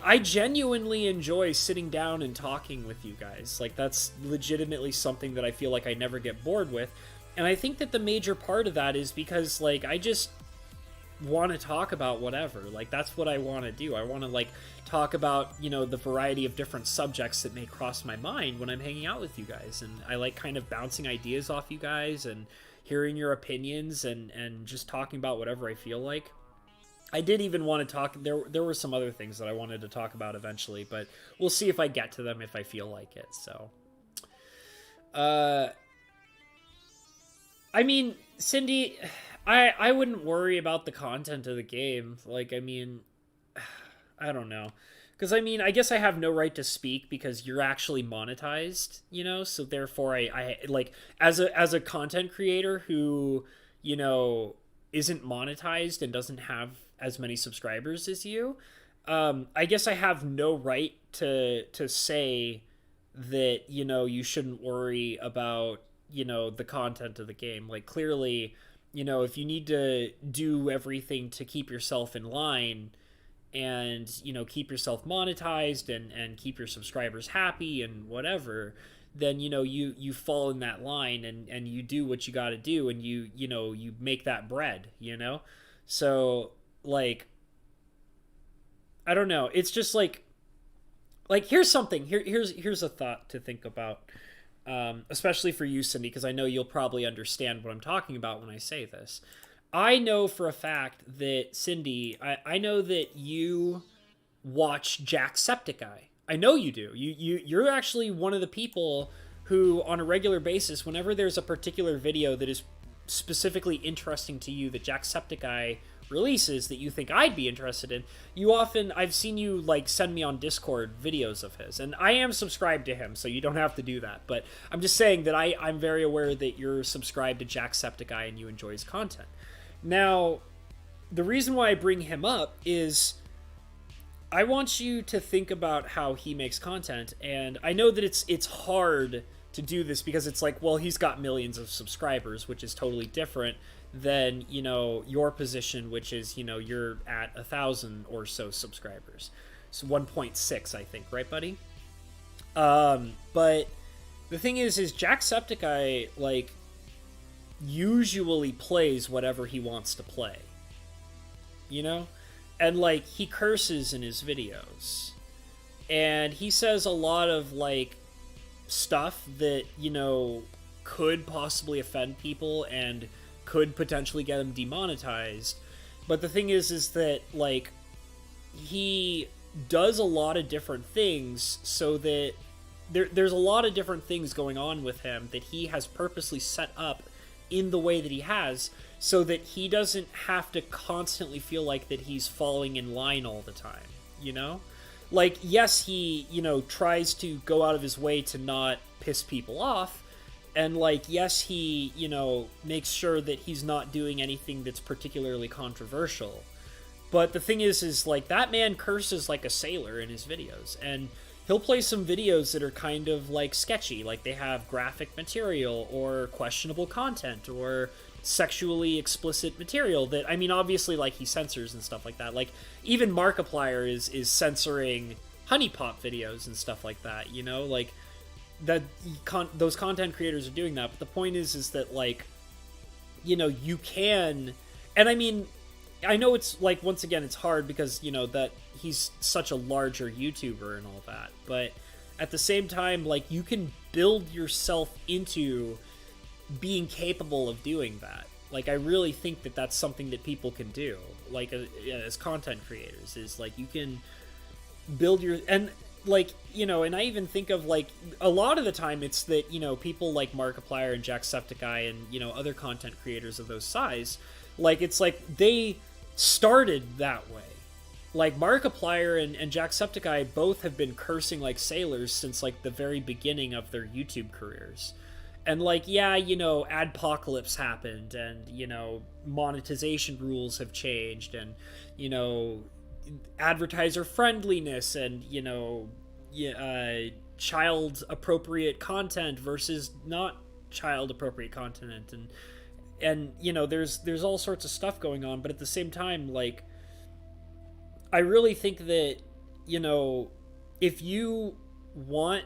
I genuinely enjoy sitting down and talking with you guys. Like, that's legitimately something that I feel like I never get bored with. And I think that the major part of that is because, like, I just want to talk about whatever. Like, that's what I want to do. I want to, like, talk about, you know, the variety of different subjects that may cross my mind when I'm hanging out with you guys. And I like kind of bouncing ideas off you guys and hearing your opinions and just talking about whatever I feel like. I did even want to talk, there were some other things that I wanted to talk about eventually, but we'll see if I get to them if I feel like it, so. I mean, Cindy, I wouldn't worry about the content of the game. Like, I mean, I don't know. Because, I mean, I guess I have no right to speak because you're actually monetized, you know? So, therefore, I like, as a content creator who, you know, isn't monetized and doesn't have as many subscribers as you, I guess I have no right to say that, you know, you shouldn't worry about, you know, the content of the game. Like, clearly, you know, if you need to do everything to keep yourself in line and, you know, keep yourself monetized and keep your subscribers happy and whatever, then, you know, you fall in that line and you do what you got to do and you know, you make that bread, you know? So, like, I don't know. It's just like here's something. Here's a thought to think about, especially for you, Cindy, because I know you'll probably understand what I'm talking about when I say this. I know for a fact that, Cindy, I know that you watch Jacksepticeye. I know you do. You're actually one of the people who, on a regular basis, whenever there's a particular video that is specifically interesting to you that Jacksepticeye releases that you think I'd be interested in, I've seen you, like, send me on Discord videos of his, and I am subscribed to him, so you don't have to do that, but I'm just saying that I'm very aware that you're subscribed to Jacksepticeye and you enjoy his content. Now, the reason why I bring him up is I want you to think about how he makes content, and I know that it's hard to do this because it's like, well, he's got millions of subscribers, which is totally different than, you know, your position, which is, you know, you're at 1,000 or so subscribers. So 1.6, I think, right, buddy? But the thing is Jacksepticeye, like, usually plays whatever he wants to play, you know? And, like, he curses in his videos. And he says a lot of, like, stuff that, you know, could possibly offend people and could potentially get him demonetized. But the thing is that, like, he does a lot of different things so that there's a lot of different things going on with him that he has purposely set up in the way that he has so that he doesn't have to constantly feel like that he's falling in line all the time, you know? Like, yes, he, you know, tries to go out of his way to not piss people off, and, like, yes, he, you know, makes sure that he's not doing anything that's particularly controversial. But the thing is like, that man curses like a sailor in his videos, and he'll play some videos that are kind of, like, sketchy, like they have graphic material or questionable content or sexually explicit material that, I mean, obviously, like, he censors and stuff like that. Like, even Markiplier is censoring Honey Pop videos and stuff like that, you know? Like, that those content creators are doing that, but the point is that, like, you know, you can, and I mean, I know it's, like, once again, it's hard because, you know, that he's such a larger YouTuber and all that, but at the same time, like, you can build yourself into being capable of doing that. Like, I really think that that's something that people can do, like, as content creators, is like you can build your, and like, you know, and I even think of like a lot of the time it's that, you know, people like Markiplier and Jacksepticeye and, you know, other content creators of those size, like, it's like they started that way. Like, Markiplier and Jacksepticeye both have been cursing like sailors since like the very beginning of their YouTube careers. And like, yeah, you know, adpocalypse happened, and, you know, monetization rules have changed, and, you know, advertiser friendliness, and, you know, child appropriate content versus not child appropriate content, and you know, there's all sorts of stuff going on. But at the same time, like, I really think that, you know, if you want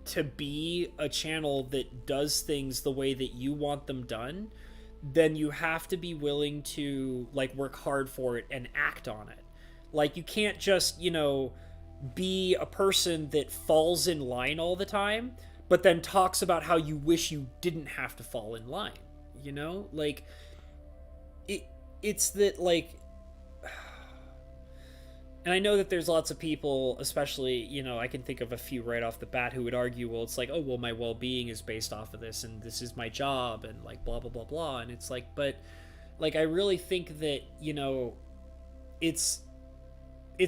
to be a channel that does things the way that you want them done, then you have to be willing to, like, work hard for it and act on it. Like, you can't just, you know, be a person that falls in line all the time, but then talks about how you wish you didn't have to fall in line, you know? Like, it's that, like, and I know that there's lots of people, especially, you know, I can think of a few right off the bat who would argue, well, it's like, oh, well, my well-being is based off of this, and this is my job, and, like, blah, blah, blah, blah. And it's like, but, like, I really think that, you know, it's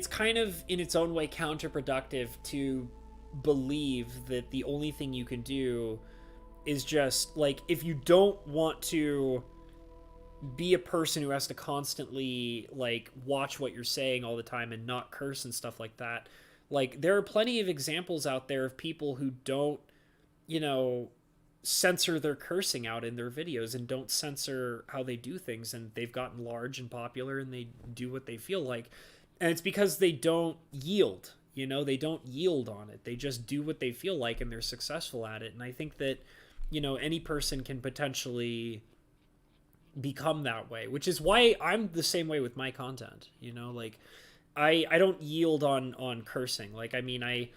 kind of, in its own way, counterproductive to believe that the only thing you can do is just, like, if you don't want to be a person who has to constantly, like, watch what you're saying all the time and not curse and stuff like that, like, there are plenty of examples out there of people who don't, you know, censor their cursing out in their videos and don't censor how they do things, and they've gotten large and popular, and they do what they feel like. And it's because they don't yield, you know, they don't yield on it. They just do what they feel like, and they're successful at it. And I think that, you know, any person can potentially become that way, which is why I'm the same way with my content, you know? Like, I don't yield on cursing. Like, I mean, I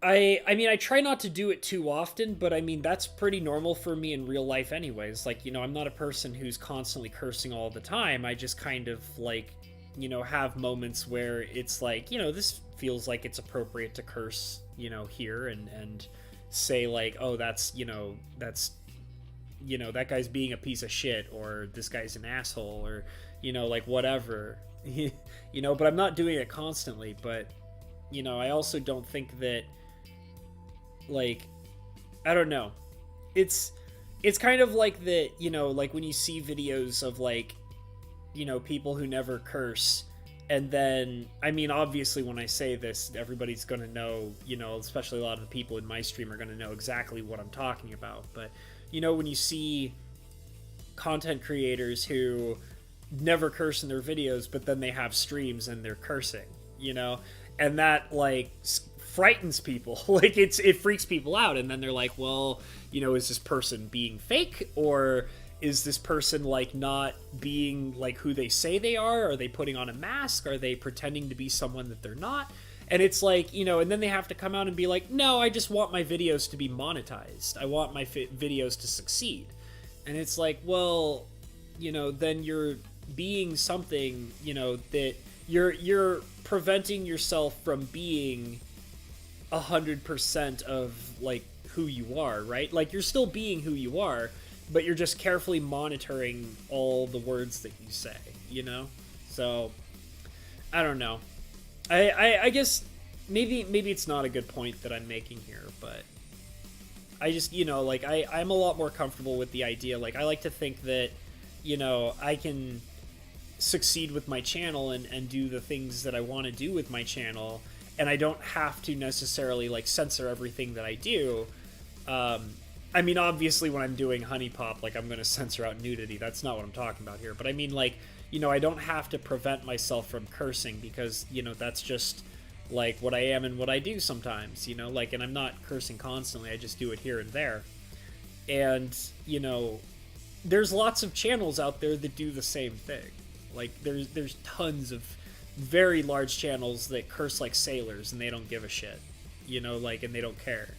mean, I try not to do it too often, but I mean, that's pretty normal for me in real life anyways. Like, you know, I'm not a person who's constantly cursing all the time. I just kind of, like, you know, have moments where it's like, you know, this feels like it's appropriate to curse, you know, here, and say, like, oh, that's, you know, that guy's being a piece of shit, or this guy's an asshole, or, you know, like, whatever. You know, but I'm not doing it constantly. But, you know, I also don't think that, like, I don't know, it's kind of like that, you know, like, when you see videos of, like, you know, people who never curse, and then, I mean, obviously when I say this, everybody's gonna know, you know, especially a lot of the people in my stream are gonna know exactly what I'm talking about. But, you know, when you see content creators who never curse in their videos, but then they have streams and they're cursing, you know, and that, like, frightens people. Like, it freaks people out, and then they're like, well, you know, is this person being fake, or is this person, like, not being, like, who they say they are? Are they putting on a mask? Are they pretending to be someone that they're not? And it's like, you know, and then they have to come out and be like, no, I just want my videos to be monetized. I want my videos to succeed. And it's like, well, you know, then you're being something, you know, that you're preventing yourself from being 100% of, like, who you are, right? Like, you're still being who you are, but you're just carefully monitoring all the words that you say, you know? So, I don't know. I guess maybe it's not a good point that I'm making here, but I just, you know, like, I'm a lot more comfortable with the idea. Like, I like to think that, you know, I can succeed with my channel and do the things that I want to do with my channel, and I don't have to necessarily, like, censor everything that I do. I mean, obviously, when I'm doing Honey Pop, like, I'm going to censor out nudity. That's not what I'm talking about here. But I mean, like, you know, I don't have to prevent myself from cursing, because, you know, that's just, like, what I am and what I do sometimes, you know? Like, and I'm not cursing constantly. I just do it here and there. And, you know, there's lots of channels out there that do the same thing. Like, there's tons of very large channels that curse like sailors, and they don't give a shit, you know, like, and they don't care.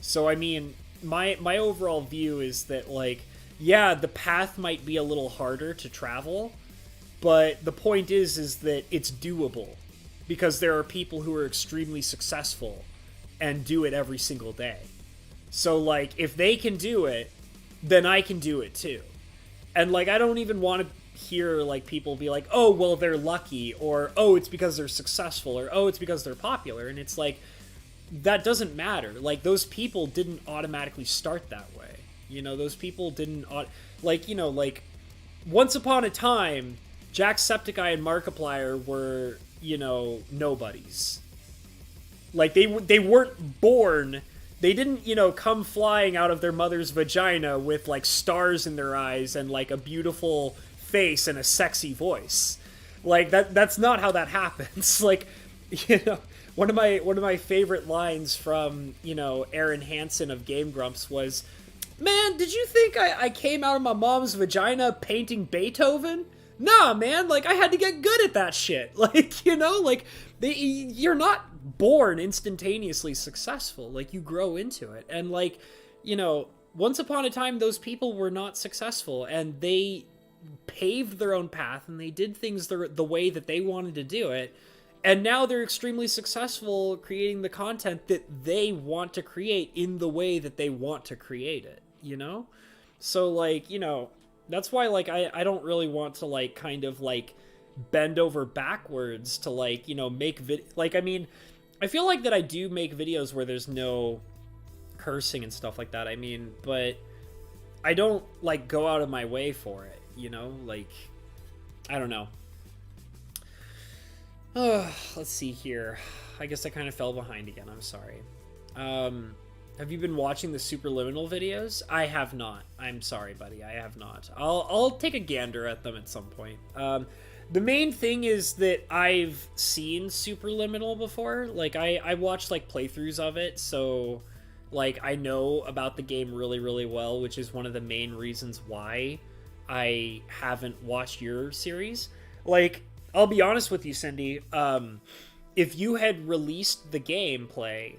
So, I mean, my overall view is that, like, yeah, the path might be a little harder to travel, but the point is that it's doable because there are people who are extremely successful and do it every single day. So, like, if they can do it, then I can do it too. And, like, I don't even want to hear, like, people be like, oh, well, they're lucky, or, oh, it's because they're successful, or, oh, it's because they're popular. And it's like, that doesn't matter. Like, those people didn't automatically start that way. You know, those people didn't, like, you know, like, once upon a time, Jacksepticeye and Markiplier were, you know, nobodies. Like, they weren't born, they didn't, you know, come flying out of their mother's vagina with, like, stars in their eyes and, like, a beautiful face and a sexy voice. Like, that's not how that happens. Like, you know, one of my favorite lines from, you know, Aaron Hansen of Game Grumps was, man, did you think I came out of my mom's vagina painting Beethoven? Nah, man, like, I had to get good at that shit. Like, you know, like, you're not born instantaneously successful. Like, you grow into it. And, like, you know, once upon a time, those people were not successful, and they paved their own path, and they did things the way that they wanted to do it. And now they're extremely successful creating the content that they want to create in the way that they want to create it, you know? So, like, you know, that's why, like, I don't really want to, like, kind of, like, bend over backwards to, like, you know, make like, I mean, I feel like that I do make videos where there's no cursing and stuff like that. I mean, but I don't, like, go out of my way for it, you know? Like, I don't know. Let's see here. I guess I kind of fell behind again. I'm sorry. Have you been watching the Superliminal videos? I have not. I'm sorry, buddy. I have not. I'll take a gander at them at some point. The main thing is that I've seen Superliminal before. Like, I watched, like, playthroughs of it, so, like, I know about the game really, really well, which is one of the main reasons why I haven't watched your series. Like, I'll be honest with you, Cindy. If you had released the gameplay,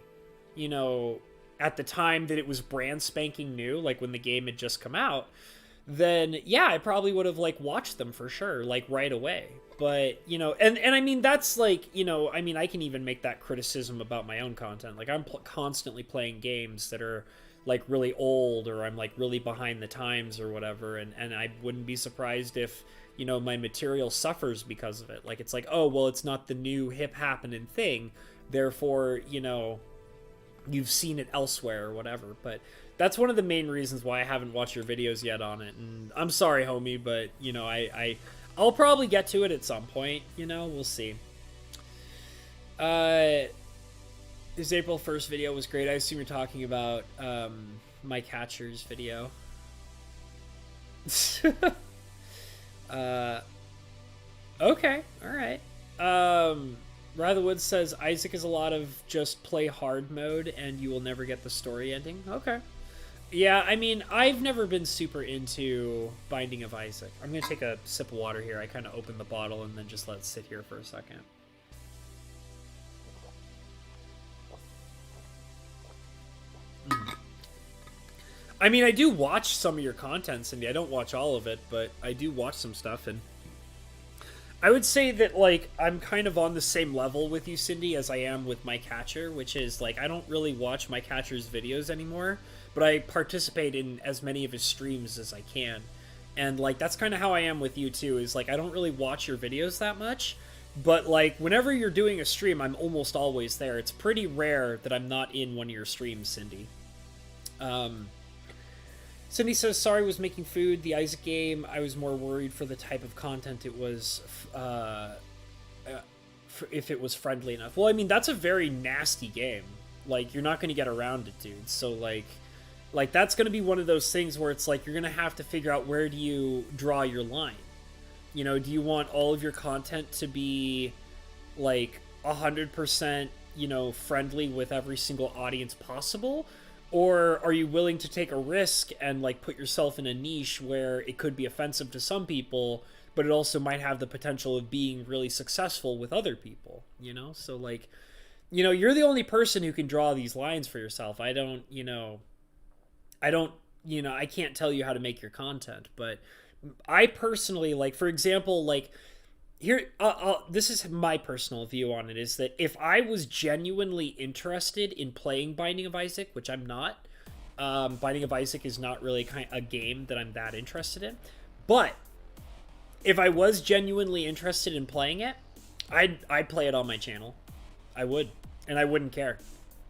you know, at the time that it was brand spanking new, like when the game had just come out, then yeah, I probably would have, like, watched them for sure, like, right away. But, you know, and I mean, that's, like, you know, I mean, I can even make that criticism about my own content. Like, I'm constantly playing games that are, like, really old, or I'm, like, really behind the times or whatever, and I wouldn't be surprised if, you know, my material suffers because of it. Like, it's like, oh, well, it's not the new hip happening thing, therefore, you know, you've seen it elsewhere or whatever. But that's one of the main reasons why I haven't watched your videos yet on it. And I'm sorry, homie, but, you know, I'll probably get to it at some point, you know, we'll see. His April 1st video was great. I assume you're talking about my catcher's video. Okay, alright. Ratherwood says Isaac is a lot of just play hard mode and you will never get the story ending. Okay. Yeah, I mean, I've never been super into Binding of Isaac. I'm gonna take a sip of water here. I kind of opened the bottle and then just let it sit here for a second. I mean, I do watch some of your content, Cindy. I don't watch all of it, but I do watch some stuff, and I would say that, like, I'm kind of on the same level with you, Cindy, as I am with my catcher, which is, like, I don't really watch my catcher's videos anymore, but I participate in as many of his streams as I can. And, like, that's kind of how I am with you, too, is, like, I don't really watch your videos that much, but, like, whenever you're doing a stream, I'm almost always there. It's pretty rare that I'm not in one of your streams, Cindy. Cindy says, sorry, was making food. The Isaac game, I was more worried for the type of content it was, if it was friendly enough. Well, I mean, that's a very nasty game. Like, you're not going to get around it, dude. So, like that's going to be one of those things where it's like, you're going to have to figure out, where do you draw your line? You know, do you want all of your content to be, like, 100%, you know, friendly with every single audience possible? Or are you willing to take a risk and, like, put yourself in a niche where it could be offensive to some people, but it also might have the potential of being really successful with other people, you know? So, like, you know, you're the only person who can draw these lines for yourself. I don't, you know, I don't, I can't tell you how to make your content, but I personally, like, for example, like, here, this is my personal view on it, is that if I was genuinely interested in playing Binding of Isaac, which I'm not, Binding of Isaac is not really a game that I'm that interested in, but if I was genuinely interested in playing it, I'd play it on my channel. I would, and I wouldn't care.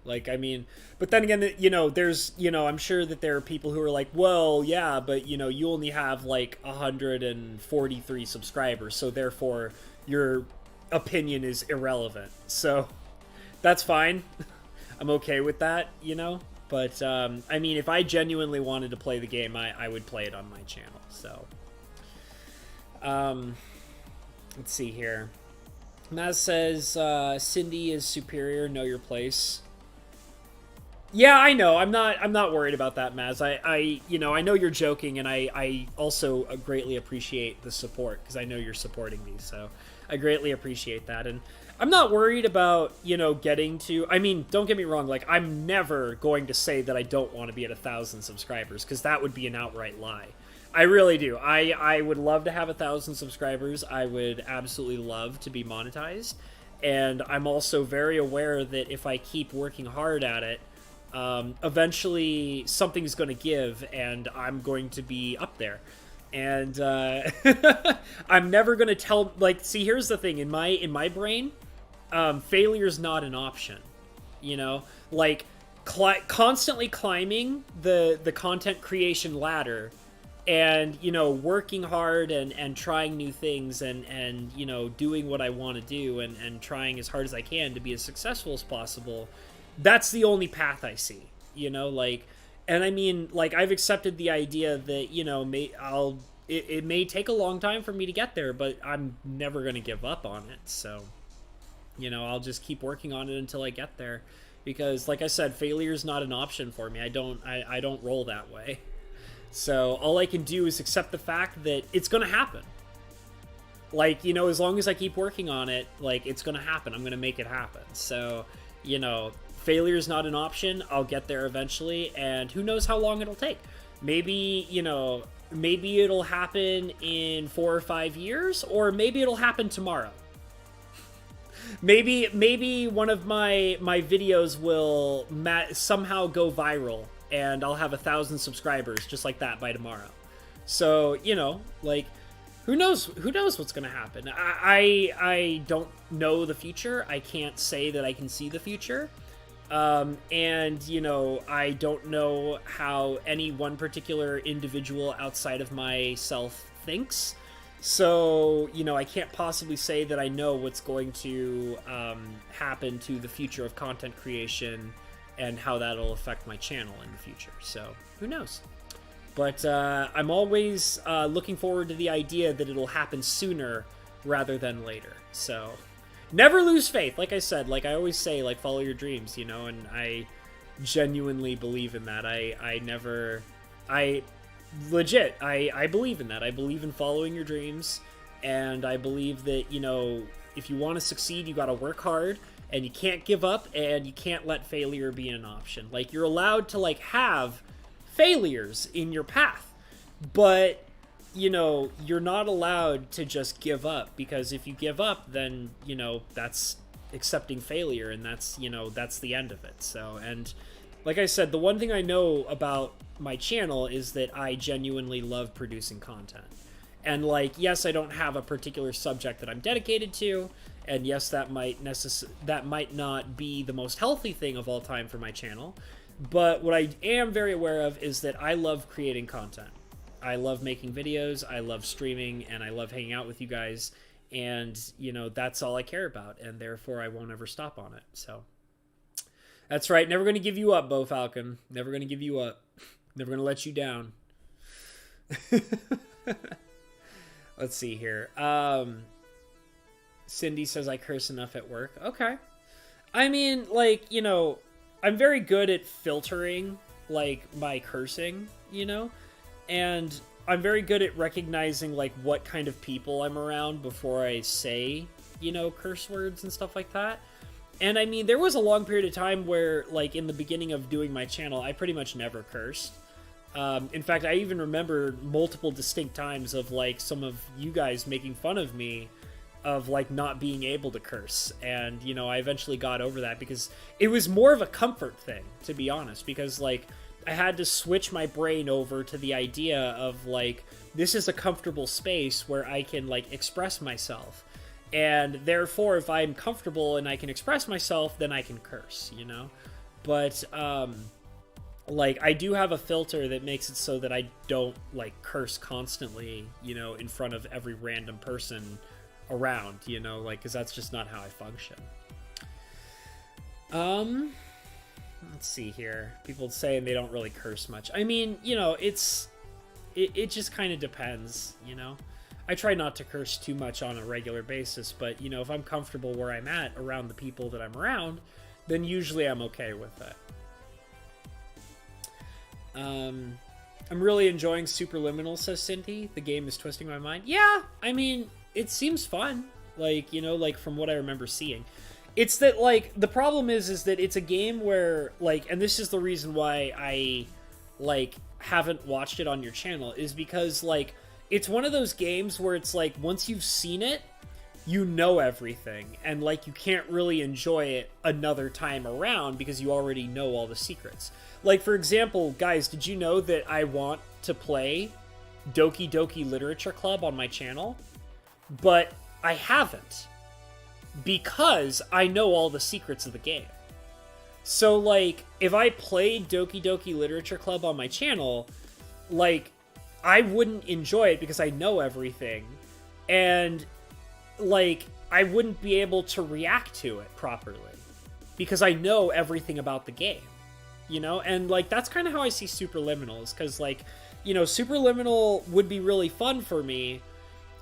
Like, I mean, but then again, there's, I'm sure that there are people who are like, well, yeah, but, you only have, like, 143 subscribers, so therefore your opinion is irrelevant. So, that's fine. I'm okay with that, But, I mean, if I genuinely wanted to play the game, I would play it on my channel, so. Let's see here. Maz says, Cindy is superior, know your place. Yeah, I know. I'm not worried about that, Maz. I know you're joking, and I also greatly appreciate the support, because I know you're supporting me, so I greatly appreciate that. And I'm not worried about, getting to, I mean, don't get me wrong, like, I'm never going to say that I don't want to be at 1,000 subscribers, because that would be an outright lie. I really do. I would love to have 1,000 subscribers. I would absolutely love to be monetized, and I'm also very aware that if I keep working hard at it, eventually something's going to give, and I'm going to be up there. And I'm never going to tell. Like, see, here's the thing: in my brain, failure's not an option. Like constantly climbing the content creation ladder, and working hard and trying new things and doing what I want to do and trying as hard as I can to be as successful as possible. That's the only path I see, like, and I mean, like, I've accepted the idea that, it may take a long time for me to get there, but I'm never going to give up on it. So, I'll just keep working on it until I get there, because like I said, failure is not an option for me. I don't roll that way. So all I can do is accept the fact that it's going to happen. Like, as long as I keep working on it, like, it's going to happen. I'm going to make it happen. So, failure is not an option. I'll get there eventually, and who knows how long it'll take. Maybe, maybe it'll happen in 4 or 5 years, or maybe it'll happen tomorrow. Maybe one of my videos will somehow go viral, and I'll have 1,000 subscribers just like that by tomorrow. So, like, who knows what's going to happen. I don't know the future. I can't say that I can see the future. And, I don't know how any one particular individual outside of myself thinks. So, I can't possibly say that I know what's going to happen to the future of content creation and how that'll affect my channel in the future. So, who knows? But I'm always looking forward to the idea that it'll happen sooner rather than later. So, never lose faith. Like I said, like I always say, like, follow your dreams, and I genuinely believe in that. I believe in that. I believe in following your dreams, and I believe that, if you want to succeed, you got to work hard, and you can't give up, and you can't let failure be an option. Like, you're allowed to, like, have failures in your path, but you're not allowed to just give up, because if you give up, then that's accepting failure, and that's the end of it. So, and like I said, the one thing I know about my channel is that I genuinely love producing content. And, like, yes, I don't have a particular subject that I'm dedicated to, and yes, that might not be the most healthy thing of all time for my channel, but what I am very aware of is that I love creating content. I love making videos, I love streaming, and I love hanging out with you guys, and, that's all I care about, and therefore I won't ever stop on it. So, that's right, never going to give you up, Bo Falcon. Never going to give you up. Never going to let you down. Let's see here. Cindy says I curse enough at work. Okay. I mean, like, I'm very good at filtering, like, my cursing, and I'm very good at recognizing, like, what kind of people I'm around before I say, curse words and stuff like that. And I mean, there was a long period of time where, like, in the beginning of doing my channel, I pretty much never cursed. In fact, I even remember multiple distinct times of like some of you guys making fun of me of like not being able to curse, and you know, I eventually got over that because it was more of a comfort thing, to be honest, because like I had to switch my brain over to the idea of like, this is a comfortable space where I can like express myself, and therefore if I'm comfortable and I can express myself, then I can curse, you know. But like I do have a filter that makes it so that I don't like curse constantly, you know, in front of every random person around, you know, like, because that's just not how I function. Let's see here. People saying they don't really curse much. I mean, you know, it just kind of depends, you know. I try not to curse too much on a regular basis, but you know, if I'm comfortable where I'm at around the people that I'm around, then usually I'm okay with it. I'm really enjoying Superliminal, says Cindy. The game is twisting my mind. Yeah, I mean, it seems fun. Like, you know, like from what I remember seeing. It's that, like, the problem is that it's a game where, like, and this is the reason why I, like, haven't watched it on your channel, is because, like, it's one of those games where it's like, once you've seen it, you know everything, and, like, you can't really enjoy it another time around because you already know all the secrets. Like, for example, guys, did you know that I want to play Doki Doki Literature Club on my channel? But I haven't, because I know all the secrets of the game. So, like, if I played Doki Doki Literature Club on my channel, like, I wouldn't enjoy it because I know everything, and, like, I wouldn't be able to react to it properly because I know everything about the game, you know? And, like, that's kind of how I see Superliminals, because, like, you know, Superliminal would be really fun for me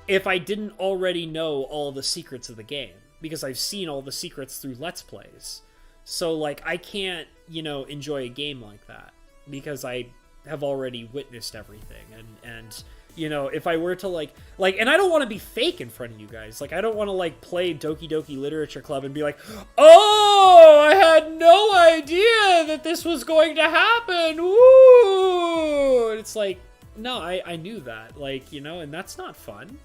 if I didn't already know all the secrets of the game, because I've seen all the secrets through Let's Plays. So, like, I can't, you know, enjoy a game like that because I have already witnessed everything. And you know, if I were to, like, and I don't want to be fake in front of you guys. Like, I don't want to, like, play Doki Doki Literature Club and be like, oh, I had no idea that this was going to happen. Woo! And it's like, no, I knew that. Like, you know, and that's not fun.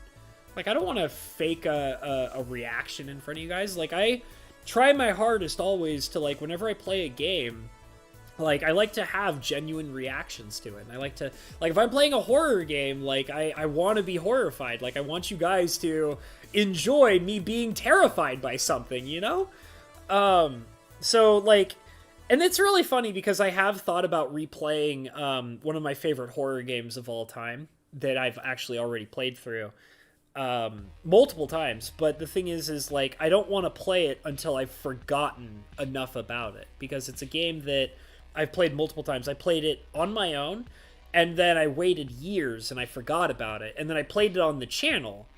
Like, I don't want to fake a reaction in front of you guys. Like, I try my hardest always to, like, whenever I play a game, like, I like to have genuine reactions to it. And I like to, like, if I'm playing a horror game, like, I want to be horrified. Like, I want you guys to enjoy me being terrified by something, you know? So, like, and it's really funny because I have thought about replaying one of my favorite horror games of all time that I've actually already played through multiple times, but the thing is like, I don't want to play it until I've forgotten enough about it, because it's a game that I've played multiple times. I played it on my own, and then I waited years and I forgot about it, and then I played it on the channel,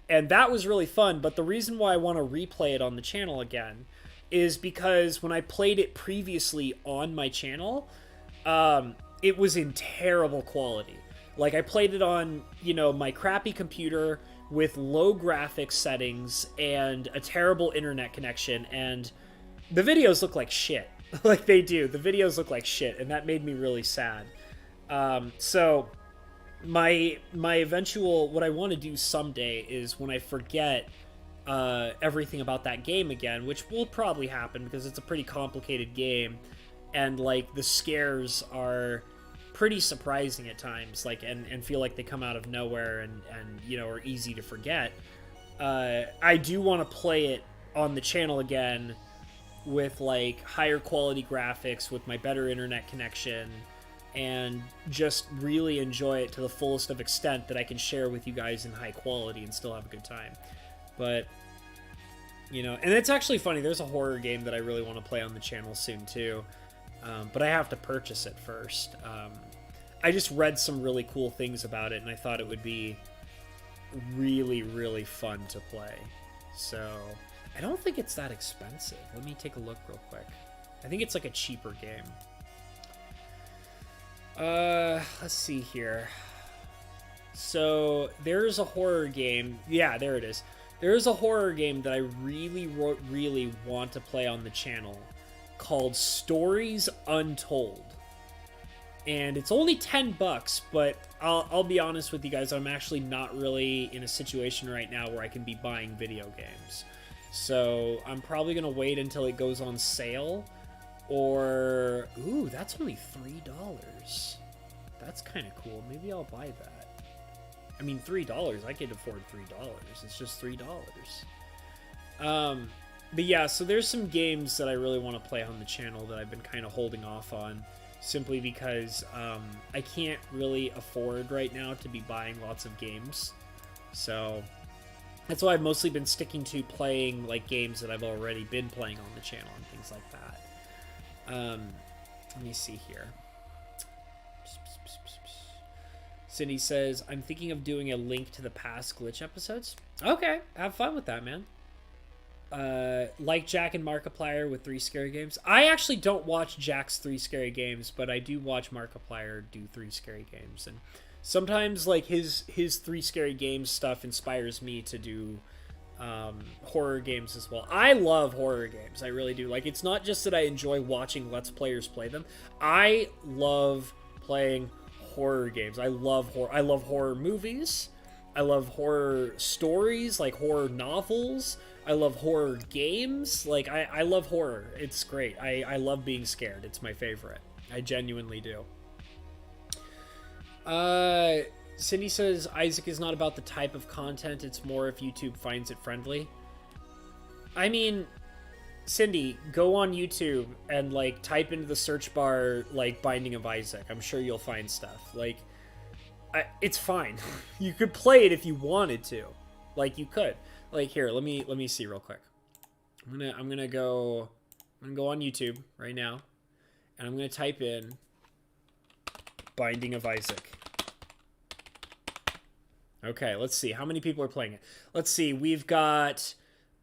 and that was really fun. But the reason why I want to replay it on the channel again is because when I played it previously on my channel, it was in terrible quality. Like, I played it on, you know, my crappy computer with low graphics settings and a terrible internet connection, and the videos look like shit. Like, they do. The videos look like shit, and that made me really sad. So my eventual, what I want to do someday is when I forget everything about that game again, which will probably happen because it's a pretty complicated game, and, like, the scares are pretty surprising at times, like, and feel like they come out of nowhere and you know, are easy to forget. I do want to play it on the channel again with, like, higher quality graphics, with my better internet connection, and just really enjoy it to the fullest of extent that I can share with you guys in high quality and still have a good time. But, you know, and it's actually funny, there's a horror game that I really want to play on the channel soon too. But I have to purchase it first. I just read some really cool things about it, and I thought it would be really, really fun to play. So, I don't think it's that expensive. Let me take a look real quick. I think it's like a cheaper game. Let's see here. So, there's a horror game. Yeah, there it is. There's a horror game that I really, really want to play on the channel, called Stories Untold. and it's only $10, but I'll be honest with you guys, I'm actually not really in a situation right now where I can be buying video games. So I'm probably going to wait until it goes on sale, or... Ooh, that's only $3. That's kind of cool. Maybe I'll buy that. I mean, $3, I could afford $3. It's just $3. But yeah, so there's some games that I really want to play on the channel that I've been kind of holding off on, simply because I can't really afford right now to be buying lots of games. So that's why I've mostly been sticking to playing like games that I've already been playing on the channel and things like that. Let me see here. Cindy says, I'm thinking of doing a link to the past glitch episodes. Okay, have fun with that, man. Like Jack and Markiplier with 3 Scary Games. I actually don't watch Jack's 3 Scary Games, but I do watch Markiplier do 3 Scary Games. And sometimes, like, his 3 Scary Games stuff inspires me to do horror games as well. I love horror games. I really do. Like, it's not just that I enjoy watching Let's Players play them. I love playing horror games. I love horror movies. I love horror stories, like horror novels. I love horror games. Like, I love horror. It's great. I love being scared. It's my favorite. I genuinely do. Cindy says, Isaac is not about the type of content. It's more if YouTube finds it friendly. I mean, Cindy, go on YouTube and, like, type into the search bar, like, Binding of Isaac. I'm sure you'll find stuff. Like, it's fine. You could play it if you wanted to. Like, you could. Like, here, let me see real quick. I'm gonna go on YouTube right now, and I'm gonna type in Binding of Isaac. Okay, let's see. How many people are playing it? Let's see. We've got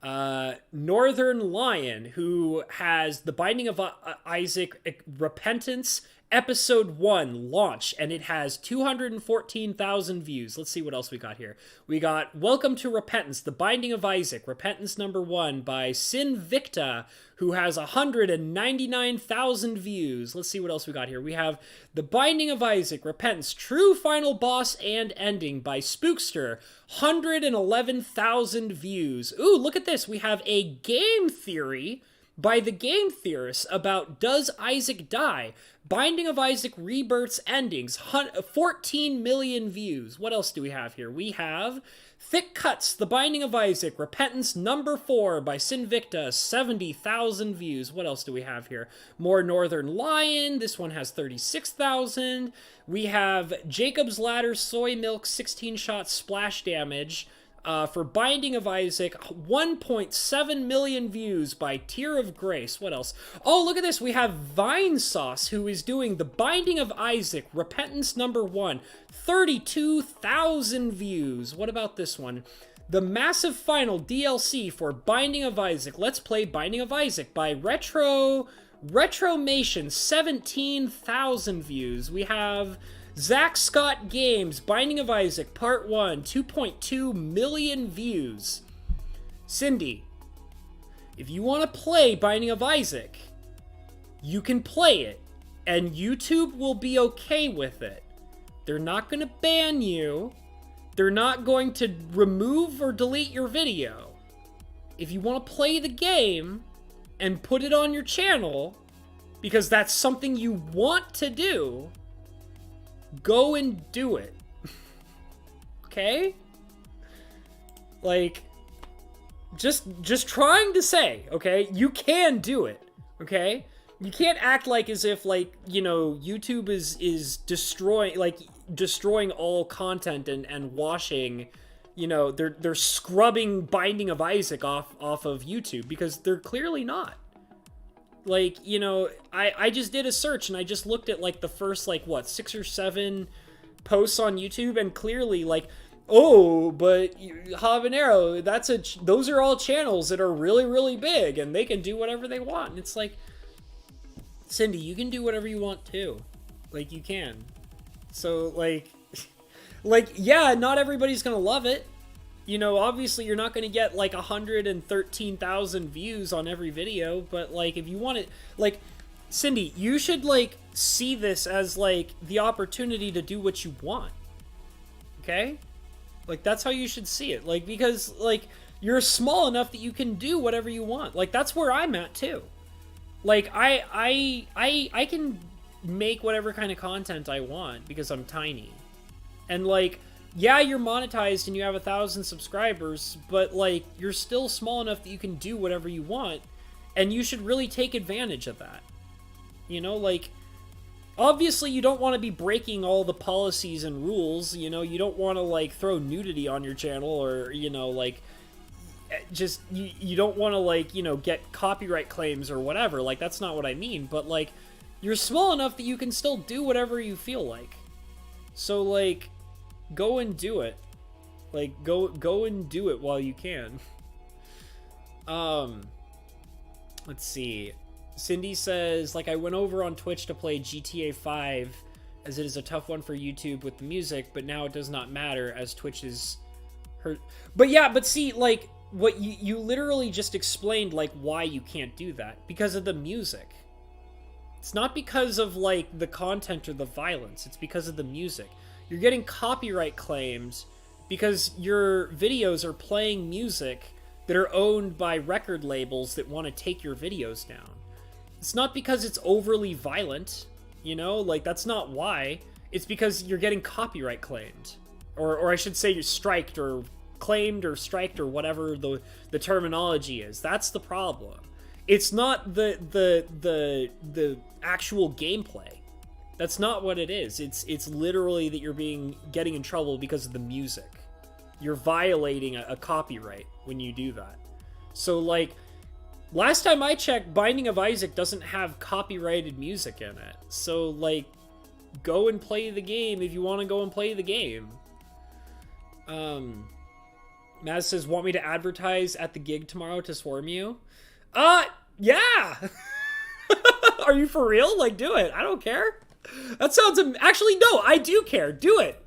Northern Lion, who has The Binding of Isaac Repentance Episode 1 launch, and it has 214,000 views. Let's see what else we got here. We got Welcome to Repentance, The Binding of Isaac, Repentance number 1 by Sin Victa, who has 199,000 views. Let's see what else we got here. We have The Binding of Isaac, Repentance, True Final Boss and Ending by Spookster, 111,000 views. Ooh, look at this. We have a game theory by the Game Theorists about Does Isaac Die? Binding of Isaac Rebirth's Endings, 14 million views. What else do we have here? We have Thick Cuts, The Binding of Isaac, Repentance number 4 by Sin Victa, 70,000 views. What else do we have here? More Northern Lion. This one has 36,000. We have Jacob's Ladder Soy Milk 16-shot splash damage. For Binding of Isaac, 1.7 million views by Tear of Grace. What else? Oh, look at this. We have Vine Sauce, who is doing The Binding of Isaac, Repentance number 1, 32,000 views. What about this one? The Massive Final DLC for Binding of Isaac. Let's play Binding of Isaac by Retromation, 17,000 views. We have Zach Scott Games, Binding of Isaac, Part 1, 2.2 million views. Cindy, if you want to play Binding of Isaac, you can play it, and YouTube will be okay with it. They're not going to ban you. They're not going to remove or delete your video. If you want to play the game and put it on your channel, because that's something you want to do, go and do it. Okay? Like, just trying to say, okay? You can do it, okay? You can't act like as if, like, you know, YouTube is destroying all content and washing, you know, they're scrubbing Binding of Isaac off of YouTube, because they're clearly not. Like, you know, I just did a search and I just looked at, like, the first, like, what, 6 or 7 posts on YouTube, and clearly, like, oh, but Habanero, those are all channels that are really, really big, and they can do whatever they want. And it's like, Cindy, you can do whatever you want too. Like, you can. So, like, yeah, not everybody's gonna love it. You know, obviously you're not going to get, like, 113,000 views on every video, but, like, if you want it, like, Cindy, you should, like, see this as, like, the opportunity to do what you want. Okay? Like, that's how you should see it. Like, because, like, you're small enough that you can do whatever you want. Like, that's where I'm at, too. Like, I can make whatever kind of content I want because I'm tiny. And, like, yeah, you're monetized and you have 1,000 subscribers, but, like, you're still small enough that you can do whatever you want, and you should really take advantage of that. You know, like, obviously you don't want to be breaking all the policies and rules, you know, you don't want to, like, throw nudity on your channel, or, you know, like, just, you don't want to, like, you know, get copyright claims or whatever. Like, that's not what I mean, but, like, you're small enough that you can still do whatever you feel like. So, like, go and do it. Like, go and do it while you can. Let's see. Cindy says, like, I went over on Twitch to play GTA 5, as it is a tough one for YouTube with the music, but now it does not matter, as Twitch is hurt. But yeah, but see, like, what you literally just explained, like, why you can't do that. Because of the music. It's not because of, like, the content or the violence. It's because of the music. You're getting copyright claims because your videos are playing music that are owned by record labels that want to take your videos down. It's not because it's overly violent, you know? Like, that's not why. It's because you're getting copyright claimed. Or I should say you're striked, or claimed, or striked, or whatever the terminology is. That's the problem. It's not the actual gameplay. That's not what it is. It's literally that you're getting in trouble because of the music. You're violating a copyright when you do that. So, like, last time I checked, Binding of Isaac doesn't have copyrighted music in it. So, like, go and play the game if you want to go and play the game. Maz says, want me to advertise at the gig tomorrow to swarm you? Yeah! Are you for real? Like, do it. I don't care. That sounds... Actually, no, I do care. Do it.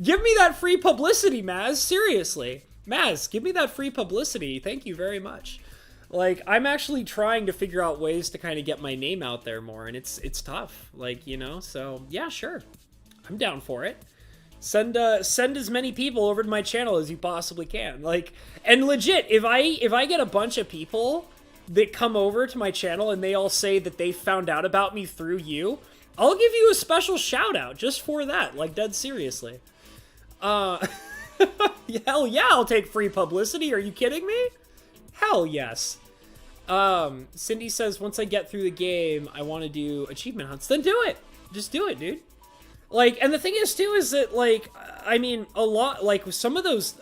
Give me that free publicity, Maz. Seriously. Maz, give me that free publicity. Thank you very much. Like, I'm actually trying to figure out ways to kind of get my name out there more, and it's tough. Like, you know, so, yeah, sure. I'm down for it. Send as many people over to my channel as you possibly can. Like, and legit, if I get a bunch of people that come over to my channel and they all say that they found out about me through you, I'll give you a special shout out just for that. Like, dead seriously. Hell yeah, I'll take free publicity. Are you kidding me? Hell yes. Cindy says, once I get through the game, I want to do achievement hunts. Then do it. Just do it, dude. Like, and the thing is, too, is that, like, I mean, a lot, like, some of those,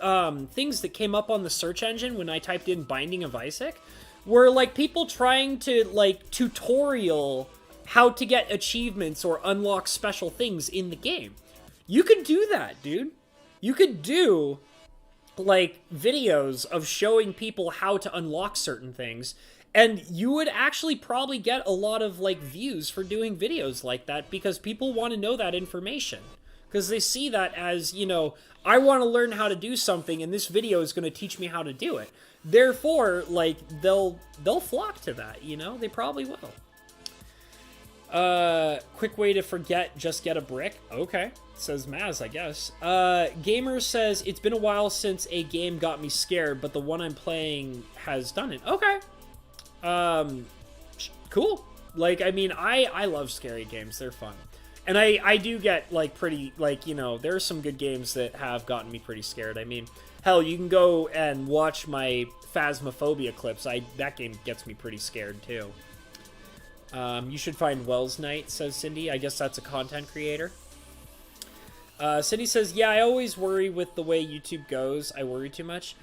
things that came up on the search engine when I typed in Binding of Isaac were, like, people trying to, like, tutorial how to get achievements or unlock special things in the game. You could do that, dude. You could do, like, videos of showing people how to unlock certain things, and you would actually probably get a lot of, like, views for doing videos like that, because people want to know that information. Because they see that as, you know, I want to learn how to do something, and this video is going to teach me how to do it. Therefore, like, they'll flock to that, you know? They probably will. Quick way to forget, just get a brick. Okay, says Maz, I guess. Gamer says, it's been a while since a game got me scared, but the one I'm playing has done it. Okay. Cool. Like, I mean, I love scary games. They're fun. And I do get, like, pretty, like, you know, there are some good games that have gotten me pretty scared. I mean, hell, you can go and watch my Phasmophobia clips. That game gets me pretty scared, too. You should find Wells Knight, says Cindy. I guess that's a content creator. Cindy says, yeah, I always worry with the way YouTube goes. I worry too much.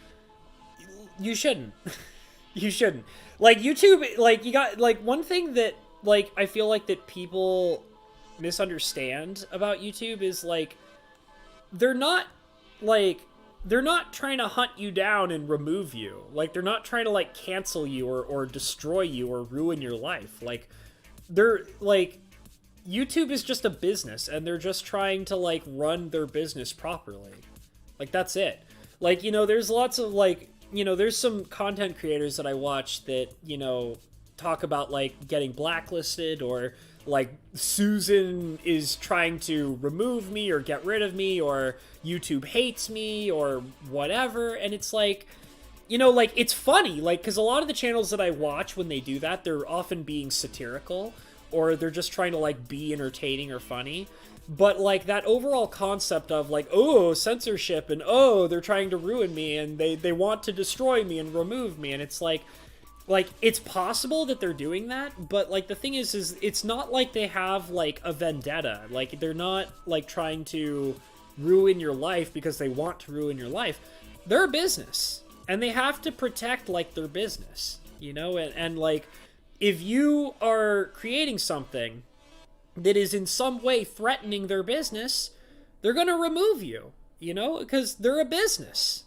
You shouldn't. You shouldn't. Like, YouTube, like, you got, like, one thing that, like, I feel like that people misunderstand about YouTube is, like, they're not trying to hunt you down and remove you. Like, they're not trying to, like, cancel you or destroy you or ruin your life. Like, they're, like, YouTube is just a business, and they're just trying to, like, run their business properly. Like, that's it. Like, you know, there's lots of, like, you know, there's some content creators that I watch that, you know, talk about like getting blacklisted, or like Susan is trying to remove me or get rid of me, or YouTube hates me or whatever. And it's like, you know, like, it's funny, like, because a lot of the channels that I watch, when they do that, they're often being satirical, or they're just trying to like be entertaining or funny. But like that overall concept of like, oh, censorship, and oh, they're trying to ruin me, and they want to destroy me and remove me, and it's like it's possible that they're doing that, but like the thing is it's not like they have like a vendetta. Like, they're not like trying to ruin your life because they want to ruin your life. They're a business, and they have to protect like their business, you know. And like, if you are creating something that is in some way threatening their business, they're going to remove you, you know, because they're a business.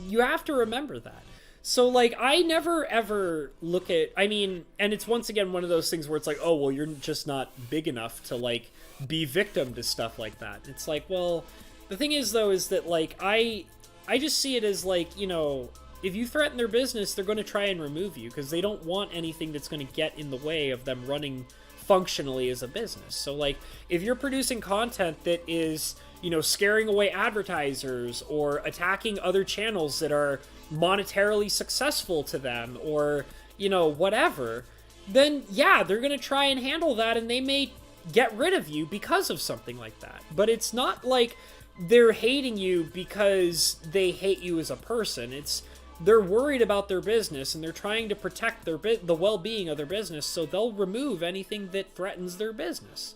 You have to remember that. So like, I never ever look at, I mean, and it's once again one of those things where it's like, oh, well, you're just not big enough to like be victim to stuff like that. It's like, well, the thing is though, is that like, I just see it as like, you know, if you threaten their business, they're going to try and remove you because they don't want anything that's going to get in the way of them running functionally as a business. So like, if you're producing content that is, you know, scaring away advertisers or attacking other channels that are monetarily successful to them, or, you know, whatever, then yeah, they're going to try and handle that, and they may get rid of you because of something like that. But it's not like they're hating you because they hate you as a person. It's they're worried about their business, and they're trying to protect the well-being of their business, so they'll remove anything that threatens their business.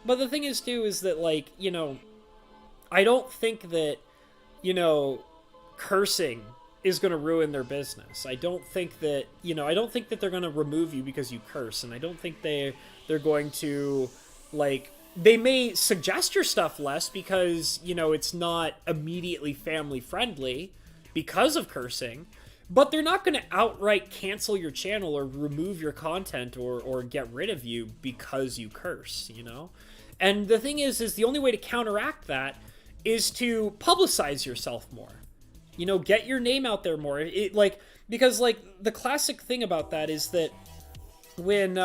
But the thing is, too, is that, like, you know, I don't think that, you know, cursing is going to ruin their business. I don't think that, you know, I don't think that they're going to remove you because you curse, and I don't think they're going to, like, they may suggest your stuff less because, you know, it's not immediately family friendly because of cursing, but they're not going to outright cancel your channel or remove your content or get rid of you because you curse, you know? And the thing is the only way to counteract that is to publicize yourself more. You know, get your name out there more. Because like the classic thing about that is that when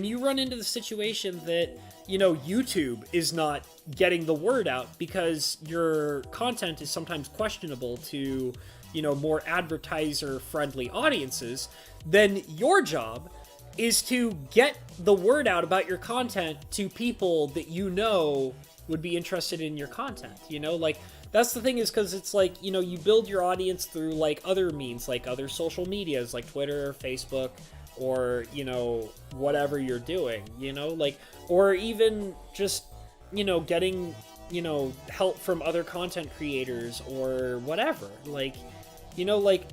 you run into the situation that, you know, YouTube is not getting the word out because your content is sometimes questionable to, you know, more advertiser-friendly audiences, then your job is to get the word out about your content to people that you know would be interested in your content, you know? Like, that's the thing, is because it's like, you know, you build your audience through, like, other means, like other social medias, like Twitter, Facebook, or, you know, whatever you're doing, you know? Like, or even just, you know, getting, you know, help from other content creators or whatever. Like, you know, like,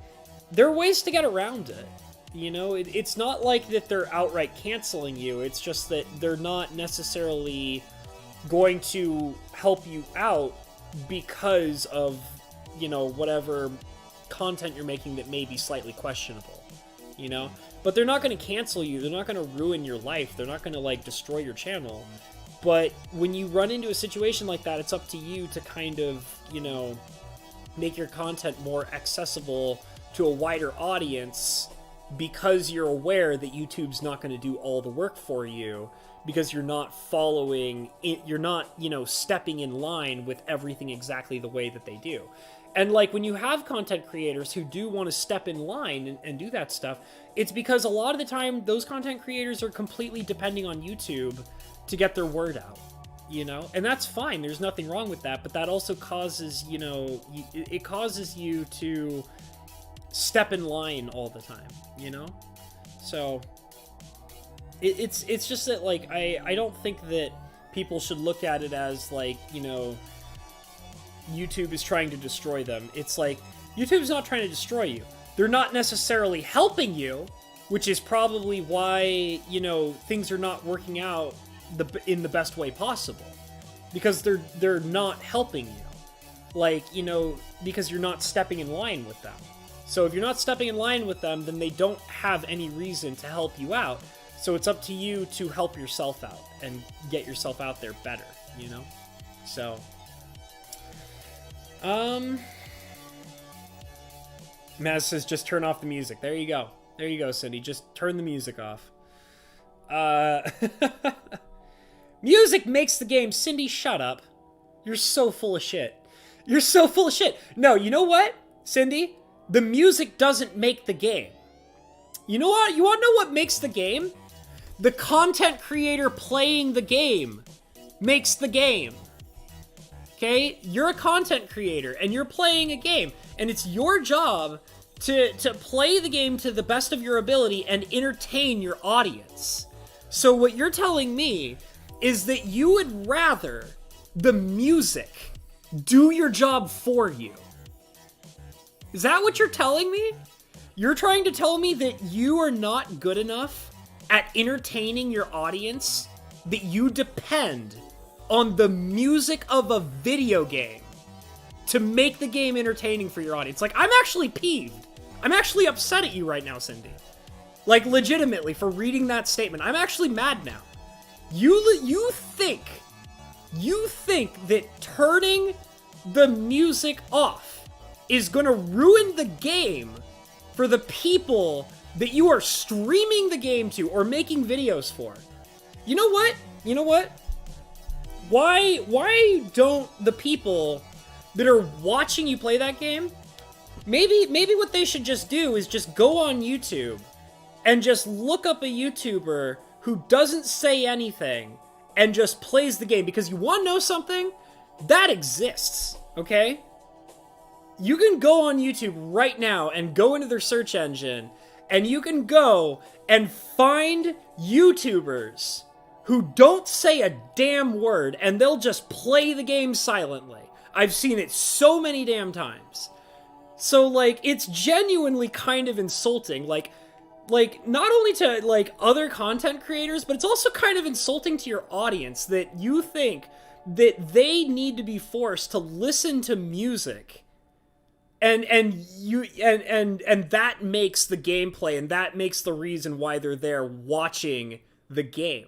there are ways to get around it. You know, it's not like that they're outright canceling you. It's just that they're not necessarily going to help you out because of, you know, whatever content you're making that may be slightly questionable, you know? But they're not going to cancel you. They're not going to ruin your life. They're not going to, like, destroy your channel. But when you run into a situation like that, it's up to you to kind of, you know, make your content more accessible to a wider audience, because you're aware that YouTube's not going to do all the work for you, because you're not following it, you're not, you know, stepping in line with everything exactly the way that they do. And like, when you have content creators who do want to step in line and do that stuff, it's because a lot of the time those content creators are completely depending on YouTube to get their word out, you know? And that's fine, there's nothing wrong with that, but that also causes, you know, it causes you to step in line all the time, you know? So it's just that, like, I don't think that people should look at it as, like, you know, YouTube is trying to destroy them. It's like, YouTube's not trying to destroy you. They're not necessarily helping you, which is probably why, you know, things are not working out in the best way possible, because they're not helping you, like, you know, because you're not stepping in line with them. So if you're not stepping in line with them, then they don't have any reason to help you out. So it's up to you to help yourself out and get yourself out there better, you know? So, Maz says, just turn off the music. There you go. There you go, Cindy. Just turn the music off. Music makes the game. Cindy, shut up. You're so full of shit. You're so full of shit. No, you know what, Cindy? The music doesn't make the game. You know what? You want to know what makes the game? The content creator playing the game makes the game. Okay? You're a content creator and you're playing a game, and it's your job to play the game to the best of your ability and entertain your audience. So what you're telling me is that you would rather the music do your job for you. Is that what you're telling me? You're trying to tell me that you are not good enough at entertaining your audience, that you depend on the music of a video game to make the game entertaining for your audience. Like, I'm actually peeved. I'm actually upset at you right now, Cindy. Like, legitimately, for reading that statement. I'm actually mad now. You think that turning the music off is gonna ruin the game for the people that you are streaming the game to or making videos for? You know what? You know what? Why don't the people that are watching you play that game, maybe what they should just do is just go on YouTube and just look up a YouTuber who doesn't say anything and just plays the game. Because you want to know something? That exists, okay? You can go on YouTube right now and go into their search engine, and you can go and find YouTubers who don't say a damn word, and they'll just play the game silently. I've seen it so many damn times. So, like, it's genuinely kind of insulting. Like, not only to, like, other content creators, but it's also kind of insulting to your audience that you think that they need to be forced to listen to music. And that makes the gameplay, and that makes the reason why they're there watching the game.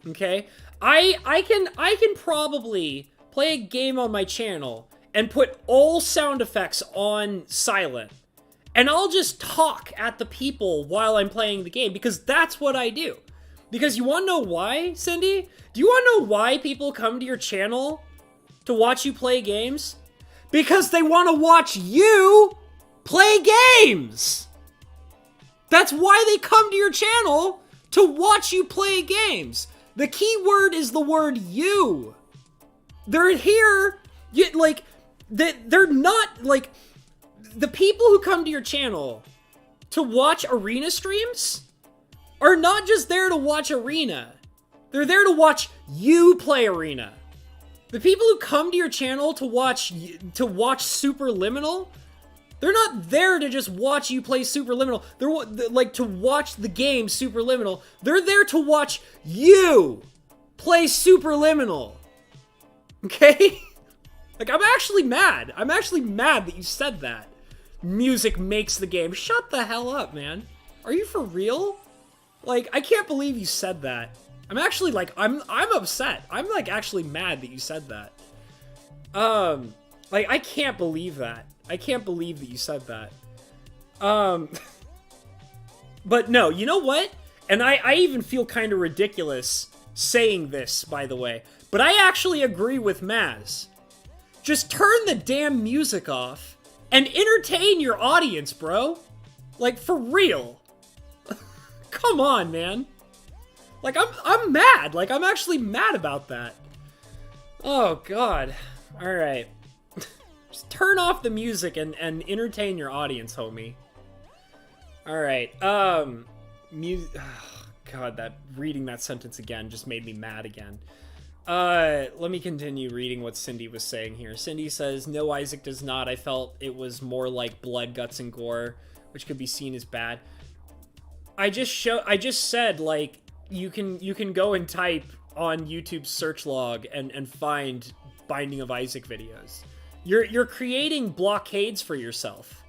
Okay? I can probably play a game on my channel and put all sound effects on silent, and I'll just talk at the people while I'm playing the game, because that's what I do. Because you want to know why, Cindy? Do you want to know why people come to your channel to watch you play games? Because they want to watch you play games! That's why they come to your channel, to watch you play games. The key word is the word you. They're here, they're not, like, the people who come to your channel to watch arena streams are not just there to watch arena. They're there to watch you play arena. The people who come to your channel to watch Superliminal, they're not there to just watch you play Superliminal. They're like to watch the game Superliminal. They're there to watch you play Superliminal. Okay? Like, I'm actually mad. I'm actually mad that you said that. Music makes the game. Shut the hell up, man. Are you for real? Like, I can't believe you said that. I'm actually, like, I'm upset. I'm, like, actually mad that you said that. Like, I can't believe that. I can't believe that you said that. But no, you know what? And I even feel kind of ridiculous saying this, by the way. But I actually agree with Maz. Just turn the damn music off and entertain your audience, bro. Like, for real. Come on, man. Like, I'm mad. Like, I'm actually mad about that. Oh, God. Alright. Just turn off the music and entertain your audience, homie. Alright, music... Oh, God, reading that sentence again just made me mad again. Let me continue reading what Cindy was saying here. Cindy says, no, Isaac does not. I felt it was more like blood, guts, and gore, which could be seen as bad. I just said, like, you can go and type on YouTube's search log and find Binding of Isaac videos. You're creating blockades for yourself.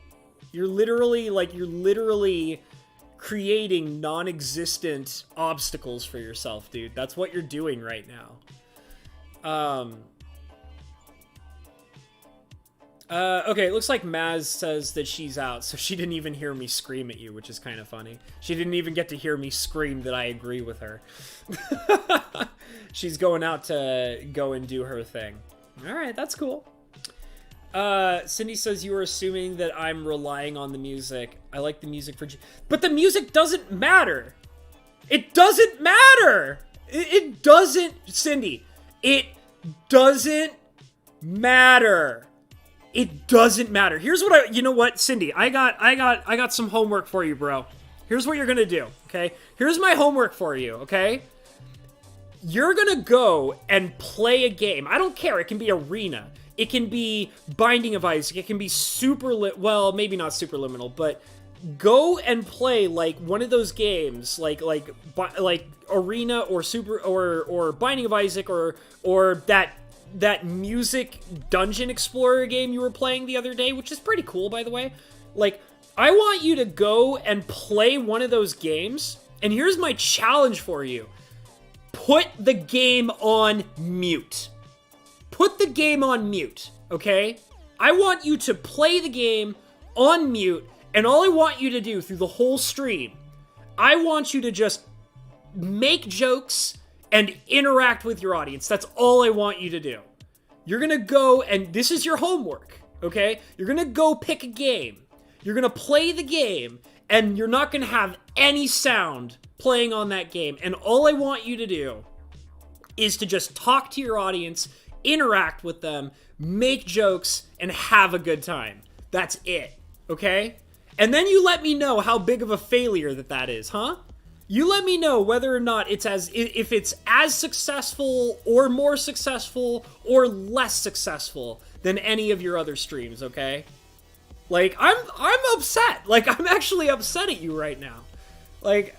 You're literally creating non-existent obstacles for yourself, dude. That's what you're doing right now. Okay, it looks like Maz says that she's out, so she didn't even hear me scream at you, which is kind of funny. She didn't even get to hear me scream that I agree with her. She's going out to go and do her thing. Alright, that's cool. Cindy says you were assuming that I'm relying on the music. I like the music for... But the music doesn't matter! It doesn't matter! It doesn't... Cindy, it doesn't matter. It doesn't matter. Here's what you know what, Cindy, I got some homework for you, bro. Here's what you're gonna do, okay? Here's my homework for you, okay? You're gonna go and play a game. I don't care. It can be Arena. It can be Binding of Isaac. It can be well, maybe not Superliminal, but go and play like one of those games, like Arena or or Binding of Isaac or that music dungeon explorer game you were playing the other day, which is pretty cool, by the way. Like, I want you to go and play one of those games, and here's my challenge for you. Put the game on mute. Put the game on mute, okay? I want you to play the game on mute, and all I want you to do through the whole stream, I want you to just make jokes and interact with your audience. That's all I want you to do. You're gonna go, and this is your homework, okay? You're gonna go pick a game. You're gonna play the game, and you're not gonna have any sound playing on that game. And all I want you to do is to just talk to your audience, interact with them, make jokes, and have a good time. That's it, okay? And then you let me know how big of a failure that is, huh? You let me know whether or not if it's as successful or more successful or less successful than any of your other streams, okay? Like, I'm upset. Like, I'm actually upset at you right now. Like,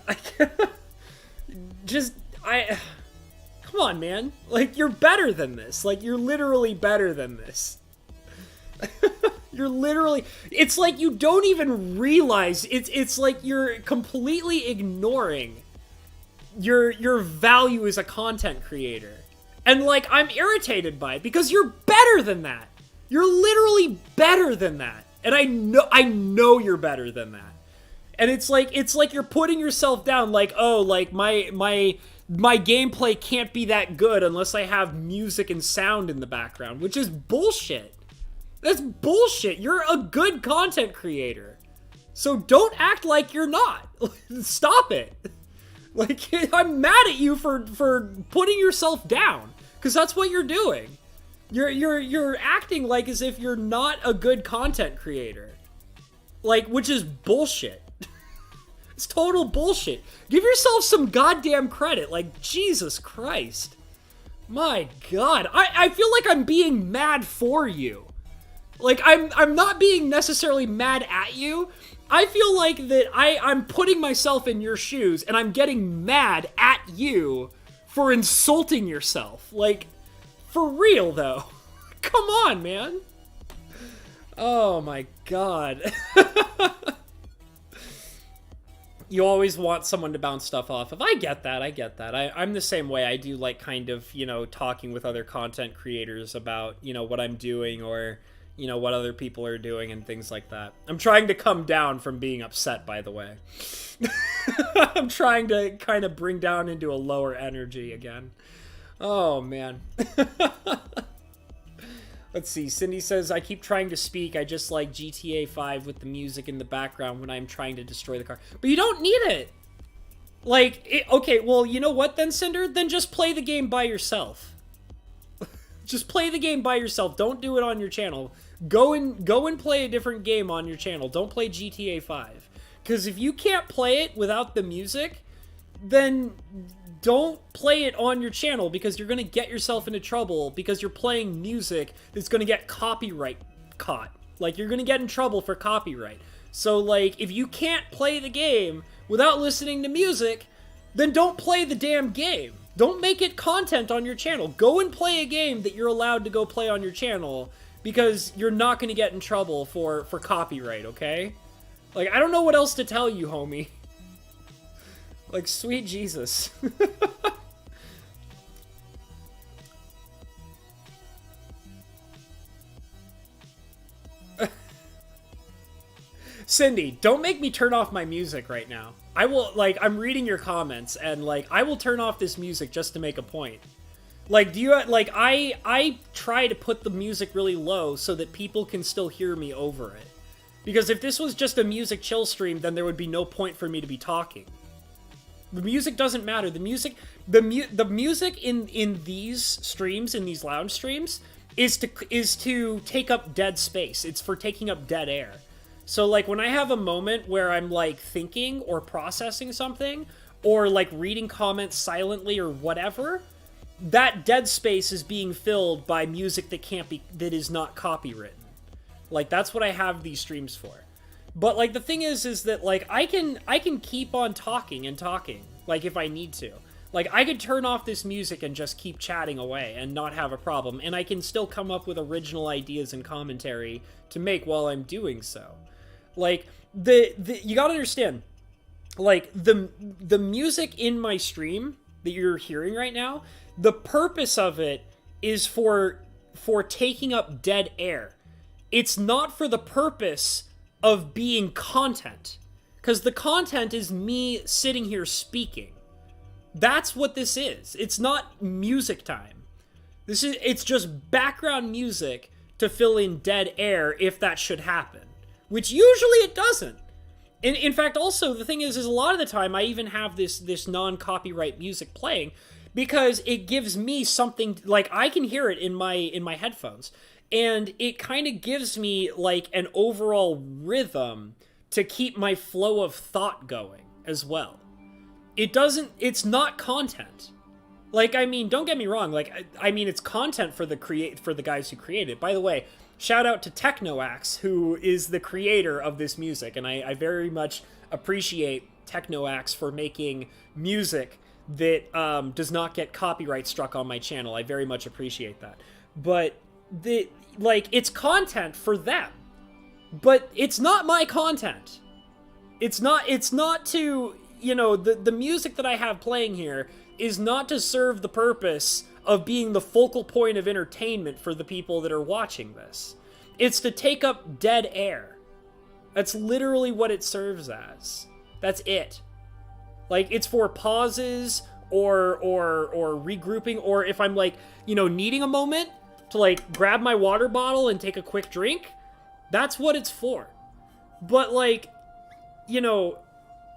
come on, man. Like, you're better than this. Like, you're literally better than this. You're literally... It's like you don't even realize... It's like you're completely ignoring your value as a content creator. And, like, I'm irritated by it because you're better than that. You're literally better than that. And I know you're better than that. And it's like you're putting yourself down like, oh, like, my gameplay can't be that good unless I have music and sound in the background, which is bullshit. That's bullshit. You're a good content creator. So don't act like you're not. Stop it. Like, I'm mad at you for putting yourself down, because that's what you're doing. You're acting like as if you're not a good content creator. Like, which is bullshit. It's total bullshit. Give yourself some goddamn credit. Like, Jesus Christ. My God. I feel like I'm being mad for you. Like, I'm not being necessarily mad at you. I feel like that I'm putting myself in your shoes and I'm getting mad at you for insulting yourself. Like, for real, though. Come on, man. Oh, my God. You always want someone to bounce stuff off of. I get that. I'm the same way. I do, like, kind of, you know, talking with other content creators about, you know, what I'm doing or, you know, what other people are doing and things like that. I'm trying to come down from being upset, by the way. I'm trying to kind of bring down into a lower energy again. Oh, man. Let's see. Cindy says, I keep trying to speak. I just like GTA 5 with the music in the background when I'm trying to destroy the car. But you don't need it. Like, okay, well, you know what then, Cinder? Then just play the game by yourself. Just play the game by yourself. Don't do it on your channel. Go and play a different game on your channel. Don't play GTA 5. Because if you can't play it without the music, then don't play it on your channel, because you're going to get yourself into trouble because you're playing music that's going to get copyright caught. Like, you're going to get in trouble for copyright. So, like, if you can't play the game without listening to music, then don't play the damn game. Don't make it content on your channel. Go and play a game that you're allowed to go play on your channel, because you're not going to get in trouble for copyright, okay? Like, I don't know what else to tell you, homie. Like, sweet Jesus. Cindy, don't make me turn off my music right now. I will, like, I'm reading your comments, and, like, I will turn off this music just to make a point. Like, do you, like, I try to put the music really low so that people can still hear me over it. Because if this was just a music chill stream, then there would be no point for me to be talking. The music doesn't matter. The music in these streams, in these lounge streams, is to take up dead space. It's for taking up dead air. So, like, when I have a moment where I'm, like, thinking or processing something, or, like, reading comments silently or whatever, that dead space is being filled by music that is not copywritten. Like, that's what I have these streams for. But, like, the thing is that, like, I can keep on talking and talking, like, if I need to. Like, I could turn off this music and just keep chatting away and not have a problem, and I can still come up with original ideas and commentary to make while I'm doing so. Like, you gotta understand, like, the music in my stream that you're hearing right now, the purpose of it is for taking up dead air. It's not for the purpose of being content. Because the content is me sitting here speaking. That's what this is. It's not music time. It's just background music to fill in dead air if that should happen. Which usually it doesn't. In fact, also, the thing is a lot of the time I even have this non-copyright music playing because it gives me something, like, I can hear it in my headphones. And it kind of gives me, like, an overall rhythm to keep my flow of thought going as well. It's not content. Like, I mean, don't get me wrong. Like, I mean, it's content for the guys who created it. By the way, shout out to Technoax, who is the creator of this music. And I very much appreciate Technoax for making music that does not get copyright struck on my channel. I very much appreciate that. But it's content for them. But it's not my content. It's not to, you know, the music that I have playing here is not to serve the purpose of being the focal point of entertainment for the people that are watching this. It's to take up dead air. That's literally what it serves as. That's it. Like, it's for pauses or regrouping, or if I'm, like, you know, needing a moment to, like, grab my water bottle and take a quick drink, that's what it's for. But, like, you know,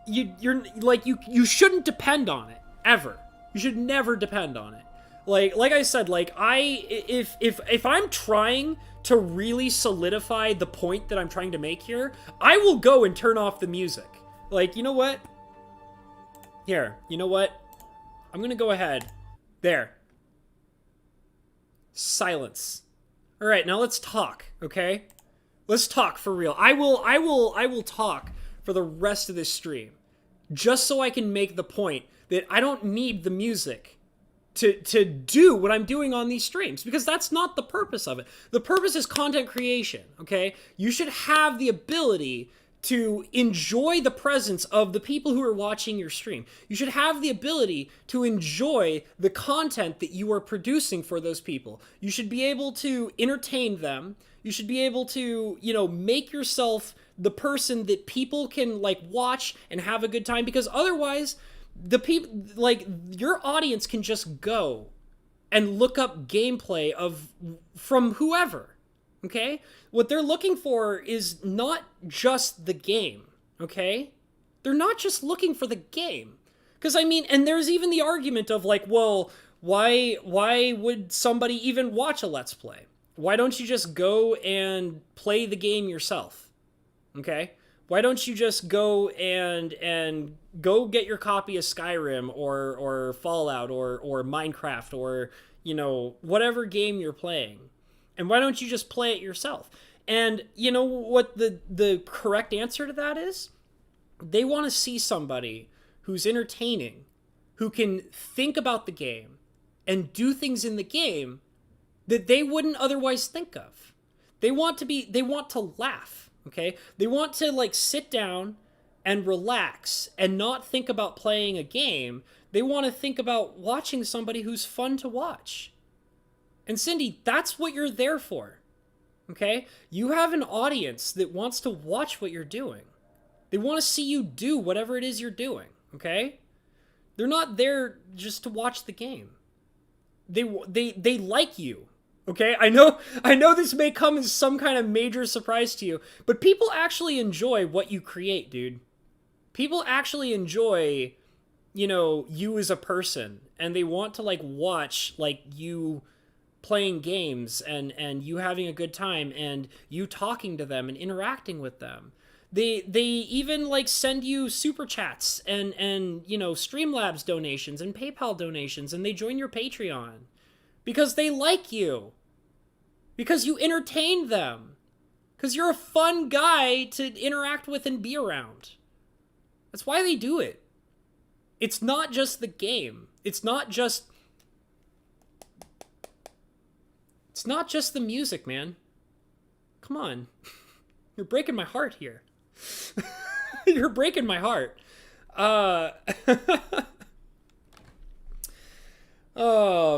you shouldn't depend on it ever. You should never depend on it. Like I said, like, if I'm trying to really solidify the point that I'm trying to make here, I will go and turn off the music. Like, you know what? Here, you know what? I'm gonna go ahead. There. Silence. All right, now let's talk, okay? Let's talk for real. I will talk for the rest of this stream, just so I can make the point that I don't need the music to do what I'm doing on these streams, because that's not the purpose of it. The purpose is content creation, okay? You should have the ability to enjoy the presence of the people who are watching your stream. You should have the ability to enjoy the content that you are producing for those people. You should be able to entertain them. You should be able to, you know, make yourself the person that people can, like, watch and have a good time, because otherwise the people, like, your audience can just go and look up gameplay from whoever, okay? What they're looking for is not just the game, okay? They're not just looking for the game. Because, I mean, and there's even the argument of, like, well, why would somebody even watch a Let's Play? Why don't you just go and play the game yourself, okay? Why don't you just go and go get your copy of Skyrim or Fallout or Minecraft or, you know, whatever game you're playing? And why don't you just play it yourself? And you know what the correct answer to that is? They want to see somebody who's entertaining, who can think about the game and do things in the game that they wouldn't otherwise think of. They want to laugh, okay? They want to, like, sit down and relax and not think about playing a game. They want to think about watching somebody who's fun to watch. And Cindy, that's what you're there for, okay? You have an audience that wants to watch what you're doing. They want to see you do whatever it is you're doing, okay? They're not there just to watch the game. They like you. Okay? I know this may come as some kind of major surprise to you, but people actually enjoy what you create, dude. People actually enjoy, you as a person, and they want to like watch like you playing games and you having a good time and you talking to them and interacting with them. They even like send you super chats and Streamlabs donations and PayPal donations, and they join your Patreon because they like you. Because you entertain them. Because you're a fun guy to interact with and be around. That's why they do it. It's not just the game. It's not just the music, man. Come on. You're breaking my heart here. You're breaking my heart. Oh,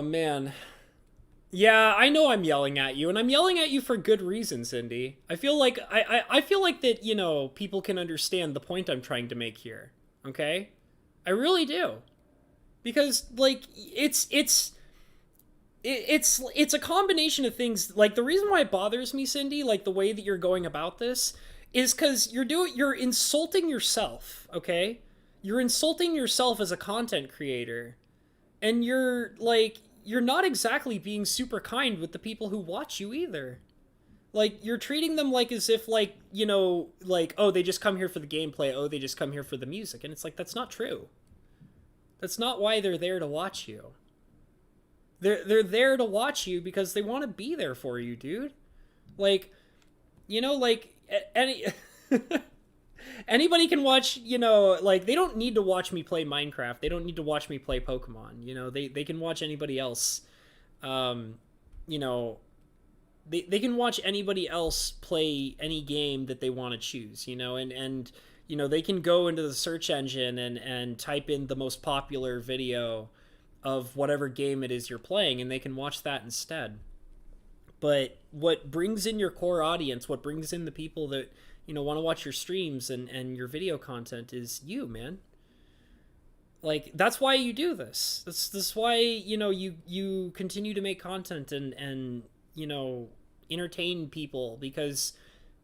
man. Yeah, I know I'm yelling at you, and I'm yelling at you for good reason, Cindy. I feel like I feel like that, people can understand the point I'm trying to make here. Okay? I really do. Because like it's a combination of things. Like, the reason why it bothers me, Cindy, like the way that you're going about this, is because you're insulting yourself, okay? You're insulting yourself as a content creator. And you're not exactly being super kind with the people who watch you either. Like, you're treating them like as if like, oh, they just come here for the gameplay, oh, they just come here for the music. And it's like, that's not true. That's not why they're there to watch you. They're there to watch you because they want to be there for you, dude. Like, anybody can watch, like, they don't need to watch me play Minecraft. They don't need to watch me play Pokemon. They can watch anybody else. They can watch anybody else play any game that they want to choose, and they can go into the search engine and type in the most popular video of whatever game it is you're playing, and they can watch that instead. But what brings in your core audience, what brings in the people that, want to watch your streams and your video content is you, man. Like, that's why you do this. That's why, you continue to make content and entertain people, because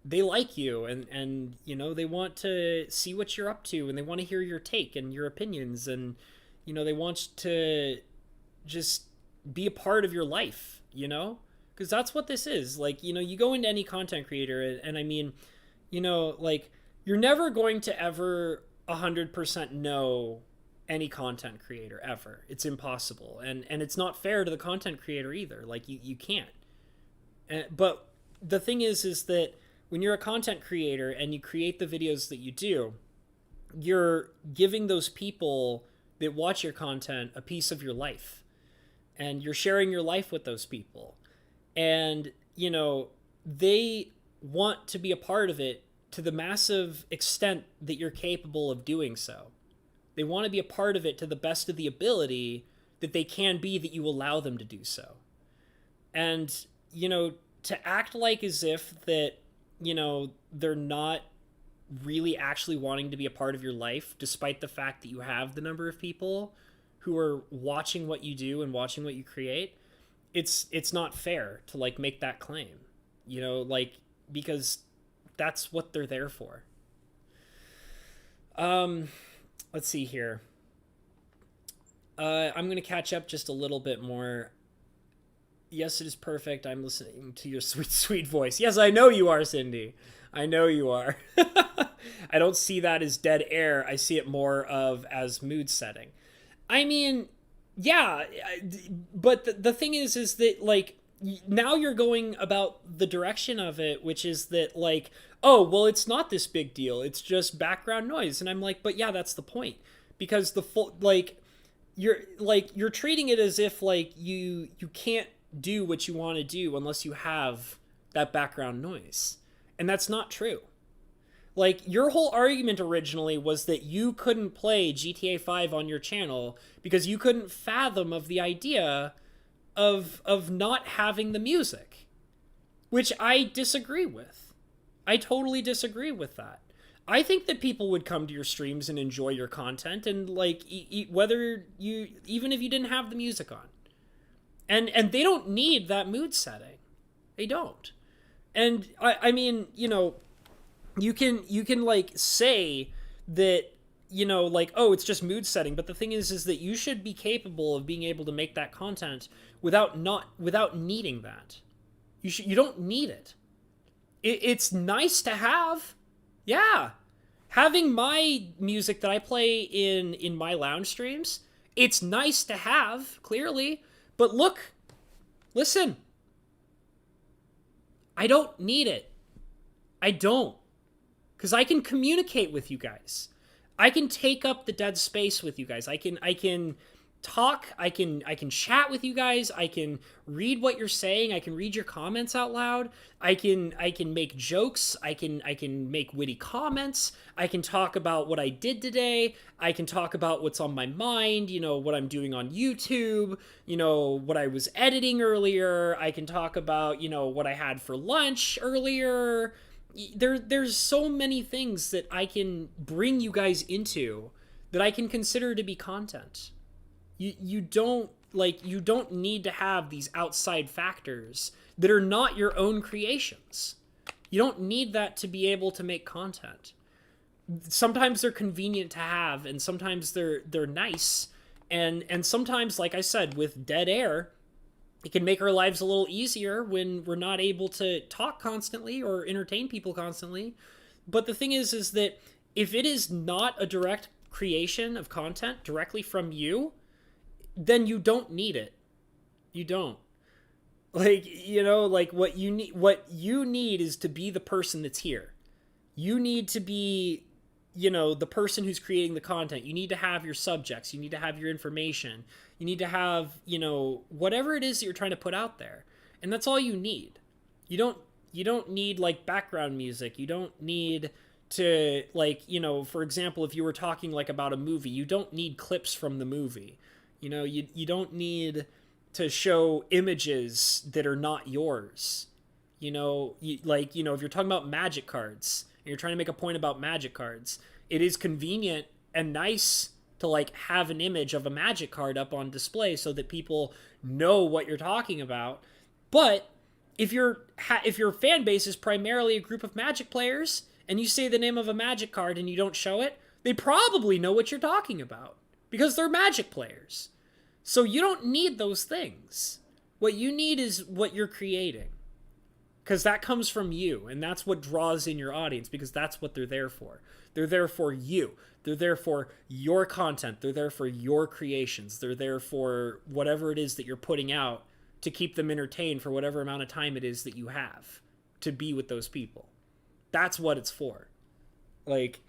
they like you and they want to see what you're up to, and they want to hear your take and your opinions, and they want to just be a part of your life, because that's what this is. Like, you go into any content creator, and I mean, like, you're never going to ever 100% know any content creator ever. It's impossible, and it's not fair to the content creator either. Like, you can't. But the thing is that when you're a content creator and you create the videos that you do, you're giving those people that watch your content a piece of your life, and you're sharing your life with those people, and they want to be a part of it to the massive extent that you're capable of doing so. They want to be a part of it to the best of the ability that they can be, that you allow them to do so. And to act like as if that they're not really actually wanting to be a part of your life, despite the fact that you have the number of people who are watching what you do and watching what you create, it's not fair to like make that claim, because that's what they're there for. Let's see here. I'm going to catch up just a little bit more. Yes, it is perfect. I'm listening to your sweet, sweet voice. Yes, I know you are, Cindy. I know you are. I don't see that as dead air. I see it more of as mood setting. I mean, yeah, but the thing is that, like, now you're going about the direction of it, which is that, like, oh, well, it's not this big deal. It's just background noise. And I'm like, but yeah, that's the point. Because the full, like, you're treating it as if, like, you can't do what you want to do unless you have that background noise. And that's not true. Like, your whole argument originally was that you couldn't play GTA 5 on your channel because you couldn't fathom of the idea of not having the music, which I disagree with. I totally disagree with that. I think that people would come to your streams and enjoy your content, and like whether you, even if you didn't have the music on, and they don't need that mood setting. They don't. And I mean, you can like say that, like, oh, it's just mood setting, but the thing is that you should be capable of being able to make that content without needing that. You don't need it. It's nice to have. Yeah. Having my music that I play in my lounge streams, it's nice to have, clearly. But listen, I don't need it. I don't. Because I can communicate with you guys. I can take up the dead space with you guys. I can talk. I can chat with you guys. I can read what you're saying. I can read your comments out loud. I can make jokes. I can make witty comments. I can talk about what I did today. I can talk about what's on my mind, what I'm doing on YouTube, what I was editing earlier. I can talk about, what I had for lunch earlier. There's so many things that I can bring you guys into that I can consider to be content. You don't need to have these outside factors that are not your own creations. You don't need that to be able to make content. Sometimes they're convenient to have, and sometimes they're nice, and sometimes, like I said, with dead air, it can make our lives a little easier when we're not able to talk constantly or entertain people constantly. But the thing is that if it is not a direct creation of content directly from you, then you don't need it. You don't. Like, what you need is to be the person that's here. You need to be, the person who's creating the content. You need to have your subjects. You need to have your information. You need to have, whatever it is that you're trying to put out there. And that's all you need. You don't need like background music. You don't need to, like, for example, if you were talking like about a movie, you don't need clips from the movie. You don't need to show images that are not yours. If you're talking about magic cards and you're trying to make a point about magic cards, it is convenient and nice to like have an image of a magic card up on display so that people know what you're talking about. But if your fan base is primarily a group of Magic players and you say the name of a Magic card and you don't show it, they probably know what you're talking about because they're Magic players. So you don't need those things. What you need is what you're creating, because that comes from you, and that's what draws in your audience, because that's what they're there for. They're there for you. They're there for your content. They're there for your creations. They're there for whatever it is that you're putting out to keep them entertained for whatever amount of time it is that you have to be with those people. That's what it's for. Like,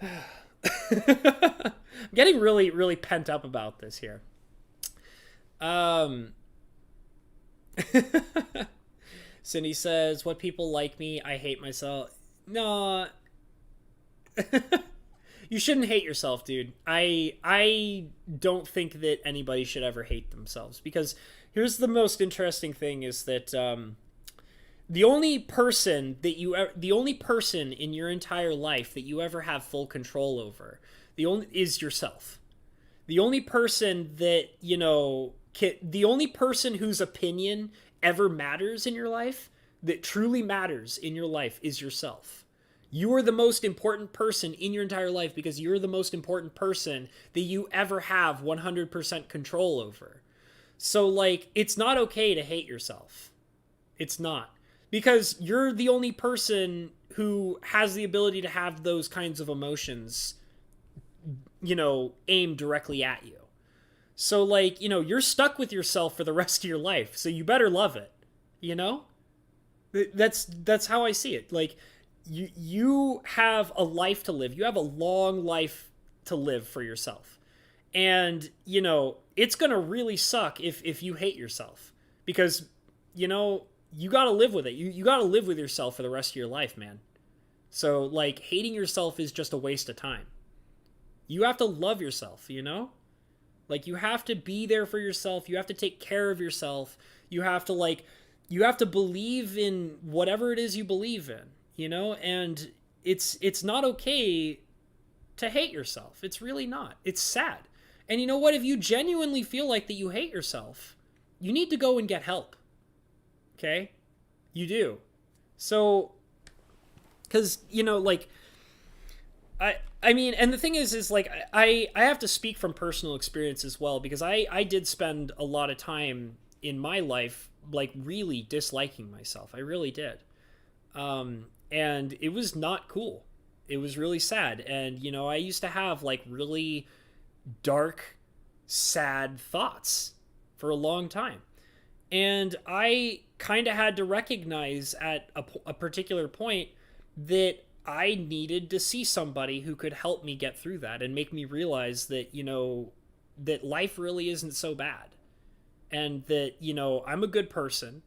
I'm getting really, really pent up about this here. Cindy says, what people like me, I hate myself. No. You shouldn't hate yourself, dude. I don't think that anybody should ever hate themselves, because here's the most interesting thing is that the only person in your entire life that you ever have full control over is yourself. The only person that, the only person whose opinion ever matters in your life, that truly matters in your life, is yourself. You are the most important person in your entire life because you're the most important person that you ever have 100% control over. So, like, it's not okay to hate yourself. It's not. Because you're the only person who has the ability to have those kinds of emotions, aimed directly at you. So, like, you're stuck with yourself for the rest of your life, so you better love it, That's how I see it. Like, you have a life to live. You have a long life to live for yourself. And, it's going to really suck if you hate yourself. Because, you got to live with it. You got to live with yourself for the rest of your life, man. So, like, hating yourself is just a waste of time. You have to love yourself, Like, you have to be there for yourself. You have to take care of yourself. You have to believe in whatever it is you believe in, And it's not okay to hate yourself. It's really not. It's sad. And you know what? If you genuinely feel like that you hate yourself, you need to go and get help. Okay? You do. So, because, like, I mean, and the thing is like, I have to speak from personal experience as well, because I did spend a lot of time in my life, like, really disliking myself. I really did. And it was not cool. It was really sad. And, I used to have, like, really dark, sad thoughts for a long time. And I kind of had to recognize at a particular point that I needed to see somebody who could help me get through that and make me realize that, that life really isn't so bad. And that, I'm a good person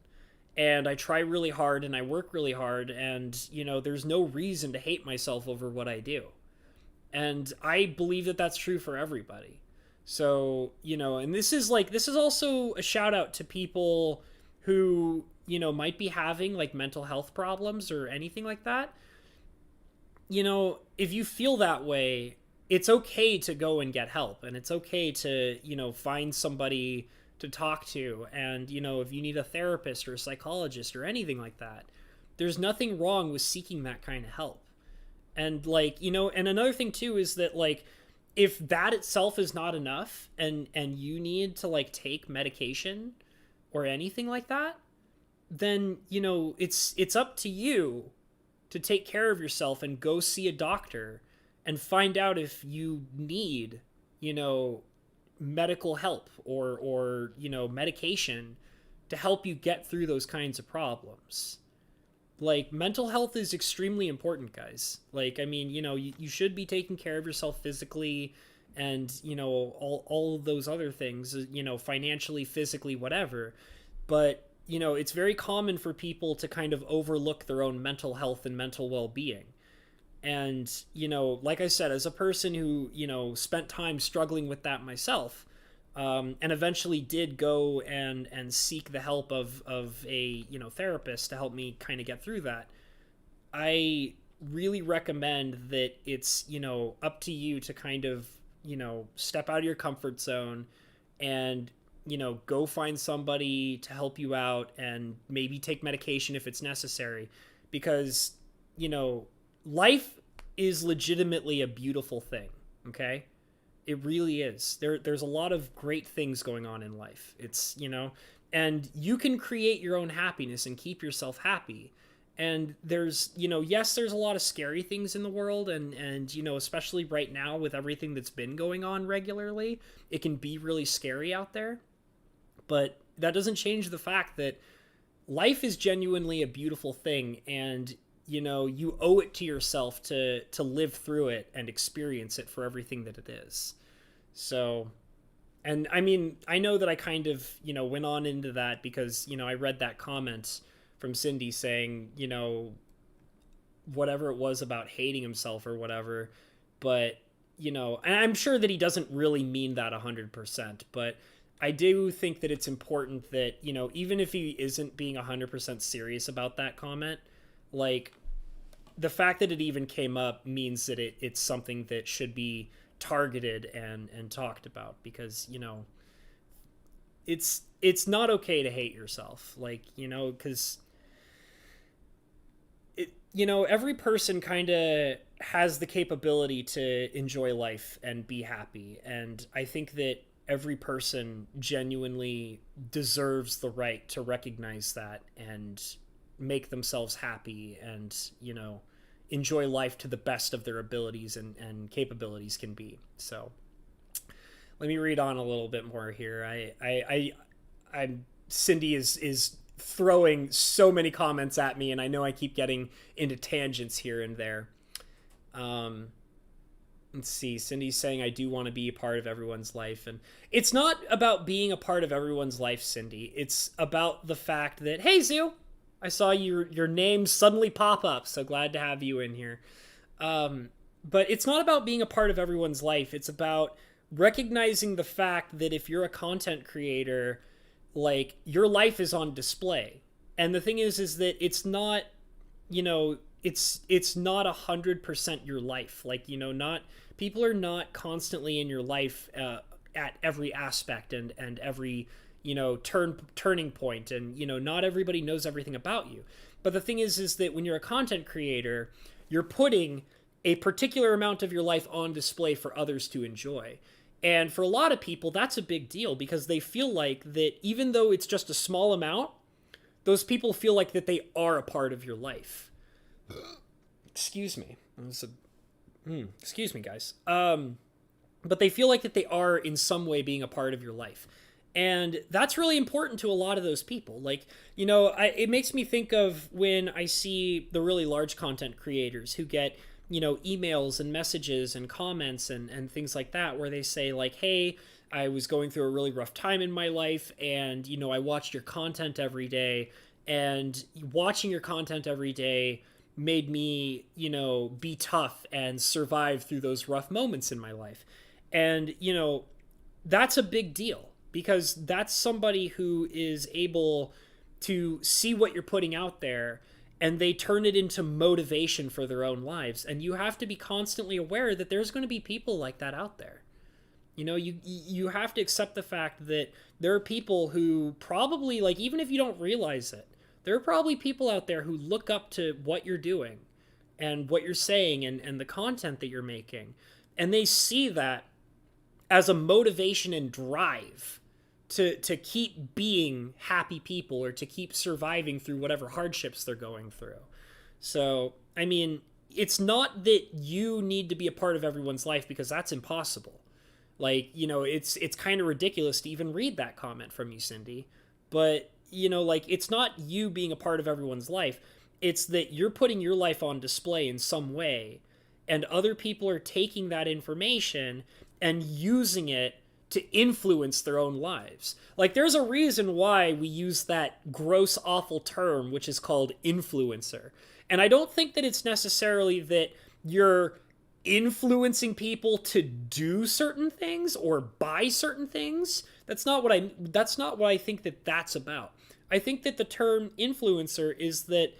and I try really hard and I work really hard, and, there's no reason to hate myself over what I do. And I believe that that's true for everybody. So, and this is also a shout out to people who, might be having, like, mental health problems or anything like that. If you feel that way, it's okay to go and get help, and it's okay to, find somebody to talk to. And, if you need a therapist or a psychologist or anything like that, there's nothing wrong with seeking that kind of help. And, like, and another thing too is that, like, if that itself is not enough and you need to, like, take medication or anything like that, then, it's up to you to take care of yourself and go see a doctor and find out if you need, medical help or medication to help you get through those kinds of problems. Like, mental health is extremely important, guys. Like, I mean, you should be taking care of yourself physically and, all of those other things, financially, physically, whatever. But, it's very common for people to kind of overlook their own mental health and mental well-being. And, like I said, as a person who, spent time struggling with that myself, and eventually did go and seek the help of a, therapist to help me kind of get through that, I really recommend that it's, up to you to kind of, step out of your comfort zone and, go find somebody to help you out and maybe take medication if it's necessary. Because, life is legitimately a beautiful thing, okay? It really is. There's a lot of great things going on in life. It's, and you can create your own happiness and keep yourself happy. And there's, yes, there's a lot of scary things in the world, and especially right now with everything that's been going on regularly, it can be really scary out there. But that doesn't change the fact that life is genuinely a beautiful thing, and you owe it to yourself to live through it and experience it for everything that it is. So, and I mean, I know that I kind of, went on into that because, I read that comment from Cindy saying, whatever it was about hating himself or whatever. But, and I'm sure that he doesn't really mean that 100%, but I do think that it's important that, even if he isn't being 100% serious about that comment, like, the fact that it even came up means that it's something that should be targeted and talked about, because, it's not okay to hate yourself. Like, because every person kind of has the capability to enjoy life and be happy. And I think that every person genuinely deserves the right to recognize that and make themselves happy and, enjoy life to the best of their abilities and capabilities can be. So let me read on a little bit more here. I'm Cindy is throwing so many comments at me, and I know I keep getting into tangents here and there. Let's see. Cindy's saying, I do want to be a part of everyone's life. And it's not about being a part of everyone's life, Cindy. It's about the fact that, hey, Zoo, I saw your name suddenly pop up. So glad to have you in here. But it's not about being a part of everyone's life. It's about recognizing the fact that if you're a content creator, like, your life is on display. And the thing is that it's not, it's not 100% your life. Like, not people are not constantly in your life at every aspect and every turning point, and not everybody knows everything about you. But the thing is that when you're a content creator, you're putting a particular amount of your life on display for others to enjoy. And for a lot of people, that's a big deal because they feel like that even though it's just a small amount, those people feel like that they are a part of your life. Excuse me. Excuse me, guys. But they feel like that they are in some way being a part of your life. And that's really important to a lot of those people. Like, it makes me think of when I see the really large content creators who get, emails and messages and comments and things like that, where they say like, hey, I was going through a really rough time in my life, and, I watched your content every day, and watching your content every day made me, be tough and survive through those rough moments in my life. And, that's a big deal because that's somebody who is able to see what you're putting out there and they turn it into motivation for their own lives. And you have to be constantly aware that there's going to be people like that out there. You have to accept the fact that there are people who probably, like, even if you don't realize it, there are probably people out there who look up to what you're doing and what you're saying and the content that you're making. And they see that as a motivation and drive to keep being happy people or to keep surviving through whatever hardships they're going through. So, I mean, it's not that you need to be a part of everyone's life because that's impossible. Like, it's kind of ridiculous to even read that comment from you, Cindy. But, like, it's not you being a part of everyone's life. It's that you're putting your life on display in some way, and other people are taking that information and using it to influence their own lives. Like, there's a reason why we use that gross, awful term, which is called influencer. And I don't think that it's necessarily that you're influencing people to do certain things or buy certain things. That's not what I think that that's about. I think that the term influencer is that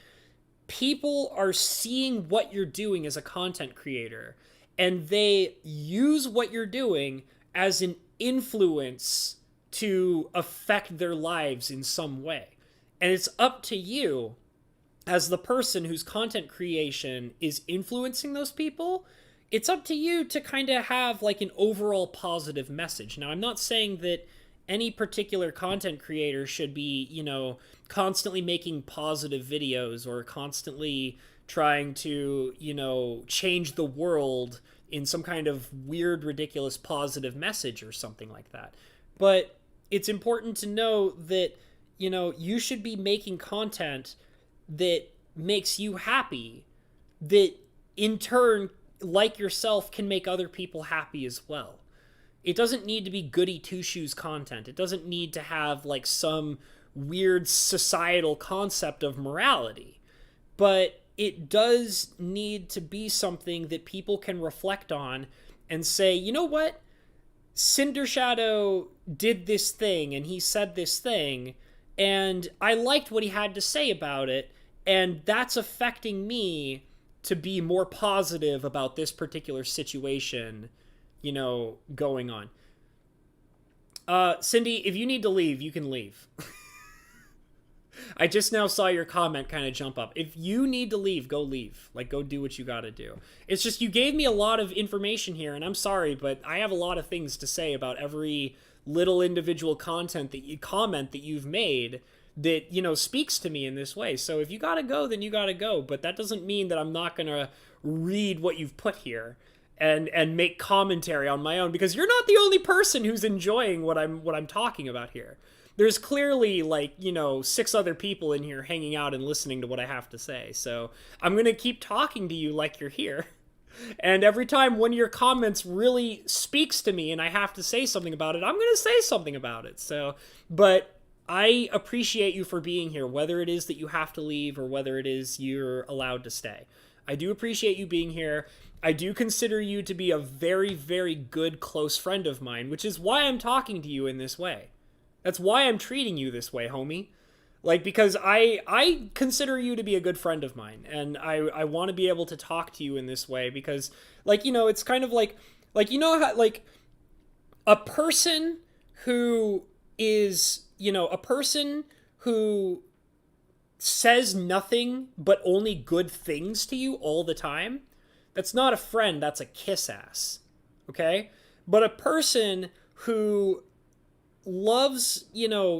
people are seeing what you're doing as a content creator, and they use what you're doing as an influence to affect their lives in some way. And it's up to you, as the person whose content creation is influencing those people, it's up to you to kind of have like an overall positive message. Now, I'm not saying that any particular content creator should be, constantly making positive videos or constantly trying to, change the world in some kind of weird, ridiculous positive message or something like that. But it's important to know that, you should be making content that makes you happy, that in turn, like yourself, can make other people happy as well. It doesn't need to be goody two-shoes content. It doesn't need to have like some weird societal concept of morality. But it does need to be something that people can reflect on and say, you know what? Cinder Shadow did this thing and he said this thing, and I liked what he had to say about it, and that's affecting me to be more positive about this particular situation, going on. Cindy, if you need to leave, you can leave. I just now saw your comment kind of jump up. If you need to leave, go leave. Like, go do what you gotta do. It's just you gave me a lot of information here, and I'm sorry, but I have a lot of things to say about every little individual comment that you've made that, speaks to me in this way. So if you gotta go, then you gotta go. But that doesn't mean that I'm not gonna read what you've put here and make commentary on my own, because you're not the only person who's enjoying what I'm talking about here. There's clearly, 6 other people in here hanging out and listening to what I have to say. So I'm going to keep talking to you like you're here. And every time one of your comments really speaks to me and I have to say something about it, I'm going to say something about it. But I appreciate you for being here, whether it is that you have to leave or whether it is you're allowed to stay. I do appreciate you being here. I do consider you to be a very, very good close friend of mine, which is why I'm talking to you in this way. That's why I'm treating you this way, homie. Like, because I consider you to be a good friend of mine, and I want to be able to talk to you in this way because, like, it's kind of like, how, like, a person who is, a person who says nothing but only good things to you all the time, that's not a friend, that's a kiss ass. Okay? But a person who loves,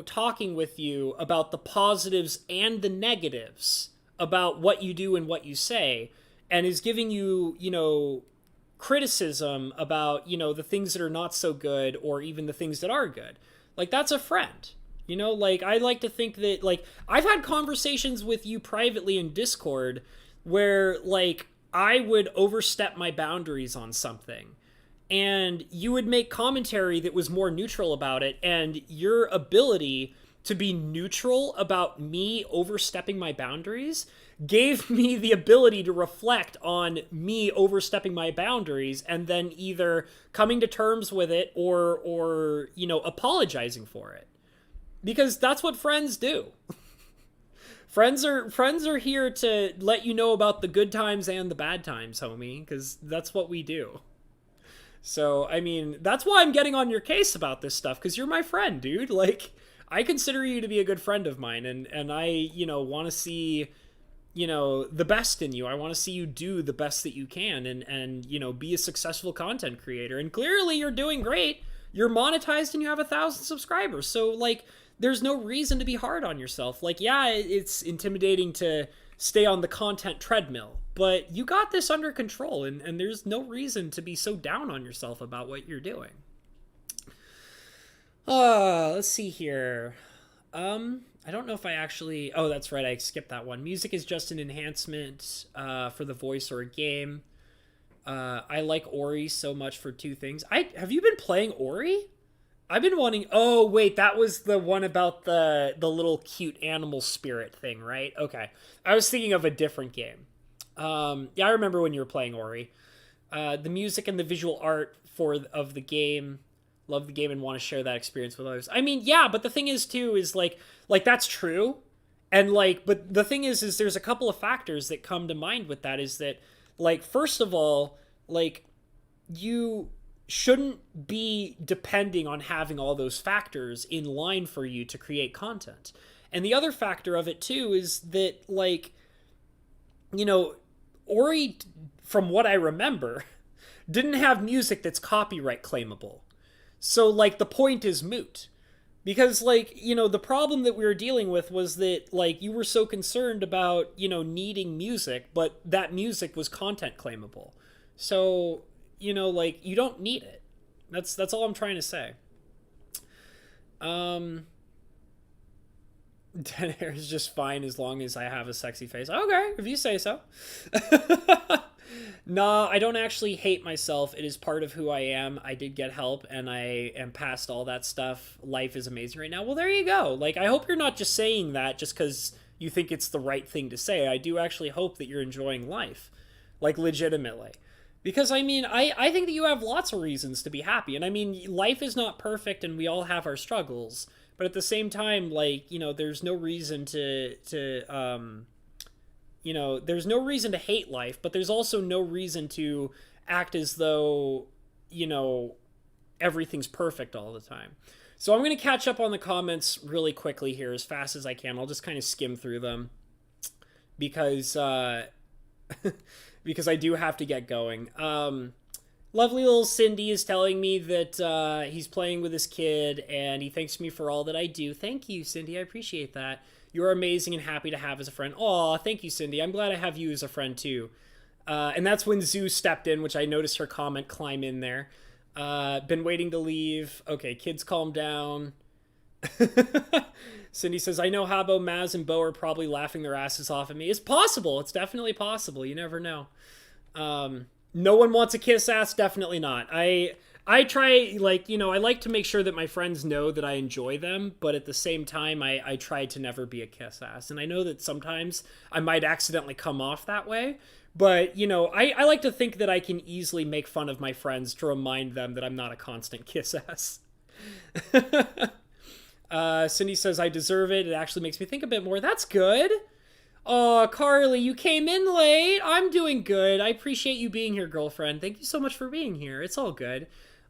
talking with you about the positives and the negatives about what you do and what you say, and is giving you, criticism about, the things that are not so good or even the things that are good. Like, that's a friend. Like, I like to think that, like, I've had conversations with you privately in Discord where, like, I would overstep my boundaries on something and you would make commentary that was more neutral about it, and your ability to be neutral about me overstepping my boundaries gave me the ability to reflect on me overstepping my boundaries and then either coming to terms with it or apologizing for it, because that's what friends do. Friends are here to let you know about the good times and the bad times, homie, because that's what we do. So, I mean, that's why I'm getting on your case about this stuff, because you're my friend, dude. Like, I consider you to be a good friend of mine, and I, want to see, the best in you. I want to see you do the best that you can and be a successful content creator. And clearly you're doing great. You're monetized and you have 1,000 subscribers. So, like, there's no reason to be hard on yourself. Like, yeah, it's intimidating to stay on the content treadmill, but you got this under control, and there's no reason to be so down on yourself about what you're doing. Let's see here. I don't know if I actually... Oh, that's right, I skipped that one. Music is just an enhancement for the voice or a game. I like Ori so much for two things. Have you been playing Ori? I've been wanting... Oh, wait, that was the one about the little cute animal spirit thing, right? Okay. I was thinking of a different game. Yeah, I remember when you were playing Ori. The music and the visual art of the game. Love the game and want to share that experience with others. I mean, yeah, but the thing is, too, is, like that's true. And, like, but the thing is there's a couple of factors that come to mind with that, is that, like, first of all, like, you shouldn't be depending on having all those factors in line for you to create content. And the other factor of it too is that, like, Ori, from what I remember, didn't have music that's copyright claimable. So, like, the point is moot. Because, like, the problem that we were dealing with was that, like, you were so concerned about, needing music, but that music was content claimable. So, like, you don't need it. That's all I'm trying to say. Dead hair is just fine as long as I have a sexy face. Okay, if you say so. Nah, I don't actually hate myself. It is part of who I am. I did get help, and I am past all that stuff. Life is amazing right now. Well, there you go. Like, I hope you're not just saying that just because you think it's the right thing to say. I do actually hope that you're enjoying life. Like, legitimately. Because, I mean, I think that you have lots of reasons to be happy. And, I mean, life is not perfect, and we all have our struggles. But at the same time, like, there's no reason there's no reason to hate life, but there's also no reason to act as though, everything's perfect all the time. So I'm going to catch up on the comments really quickly here as fast as I can. I'll just kind of skim through them because, because I do have to get going. Lovely little Cindy is telling me that he's playing with his kid, and he thanks me for all that I do. Thank you, Cindy. I appreciate that. You're amazing and happy to have as a friend. Aw, thank you, Cindy. I'm glad I have you as a friend, too. And that's when Zoo stepped in, which I noticed her comment climb in there. Been waiting to leave. Okay, kids, calm down. Cindy says, I know Habbo, Maz, and Bo are probably laughing their asses off at me. It's possible. It's definitely possible. You never know. No one wants a kiss ass? Definitely not. I try, like, I like to make sure that my friends know that I enjoy them, but at the same time, I try to never be a kiss ass. And I know that sometimes I might accidentally come off that way, but, I like to think that I can easily make fun of my friends to remind them that I'm not a constant kiss ass. Cindy says, I deserve it. It actually makes me think a bit more. That's good. Oh, Carly, you came in late. I'm doing good. I appreciate you being here, girlfriend. Thank you so much for being here. It's all good.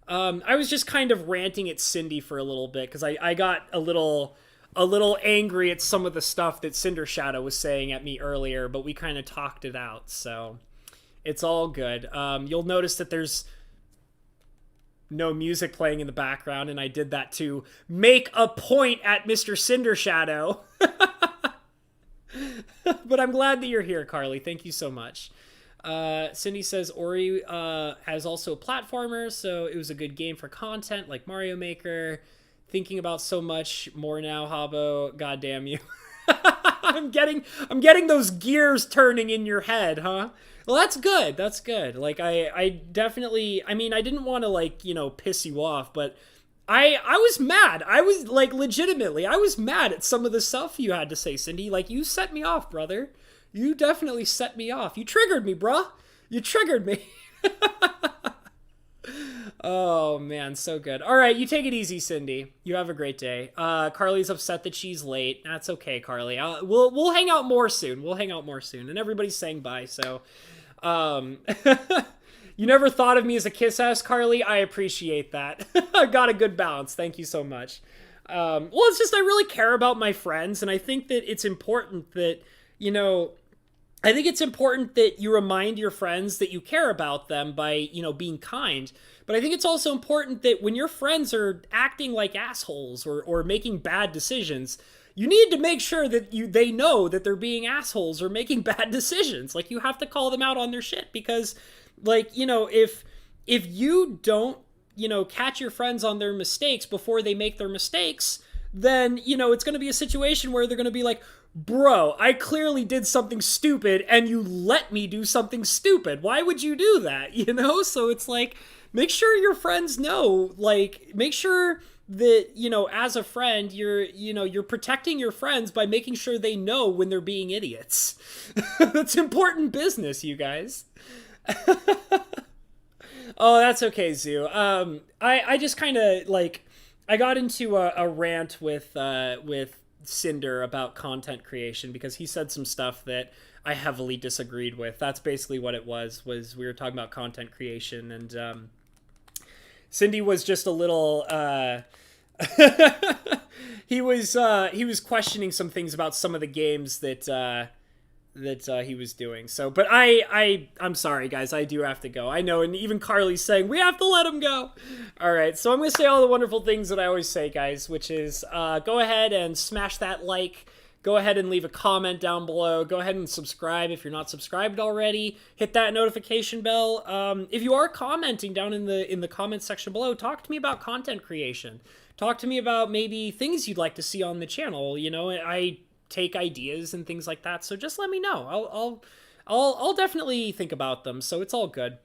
I was just kind of ranting at Cindy for a little bit because I got a little angry at some of the stuff that Cinder Shadow was saying at me earlier, but we kind of talked it out, so it's all good. You'll notice that there's no music playing in the background, and I did that to make a point at Mr. Cinder Shadow. But I'm glad that you're here, Carly. Thank you so much. Cindy says Ori has also a platformer, so it was a good game for content like Mario Maker. Thinking about so much more now, Habbo. God damn you. I'm getting those gears turning in your head, huh? Well, that's good. That's good. Like I definitely, I mean, I didn't want to like, piss you off, but I was mad. I was like legitimately, I was mad at some of the stuff you had to say, Cindy. Like you set me off, brother. You definitely set me off. You triggered me, bruh. You triggered me. Oh man, so good. All right, you take it easy, Cindy. You have a great day. Carly's upset that she's late. That's okay, Carly. We'll hang out more soon. We'll hang out more soon. And everybody's saying bye, so you never thought of me as a kiss ass, Carly. I appreciate that. I got a good balance. Thank you so much. Well, it's just I really care about my friends, and I think that it's important that, I think it's important that you remind your friends that you care about them by, being kind. But I think it's also important that when your friends are acting like assholes or making bad decisions, you need to make sure that they know that they're being assholes or making bad decisions. Like, you have to call them out on their shit because, like, if you don't, catch your friends on their mistakes before they make their mistakes, then, it's going to be a situation where they're going to be like, bro, I clearly did something stupid and you let me do something stupid. Why would you do that? So it's like, make sure your friends know, like, make sure that, as a friend, you're protecting your friends by making sure they know when they're being idiots. That's important business, you guys. Oh, that's okay, Zoo. I just kind of, like, I got into a rant with Cinder about content creation because he said some stuff that I heavily disagreed with. That's basically what it was we were talking about content creation, and Cindy was just a little he was questioning some things about some of the games that he was doing. So, but I'm sorry, guys. I do have to go. I know, and even Carly's saying, we have to let him go. All right, so I'm going to say all the wonderful things that I always say, guys, which is go ahead and smash that like. Go ahead and leave a comment down below. Go ahead and subscribe if you're not subscribed already. Hit that notification bell. If you are commenting down in the comments section below, talk to me about content creation. Talk to me about maybe things you'd like to see on the channel. I take ideas and things like that, so just let me know. I'll definitely think about them, so it's all good.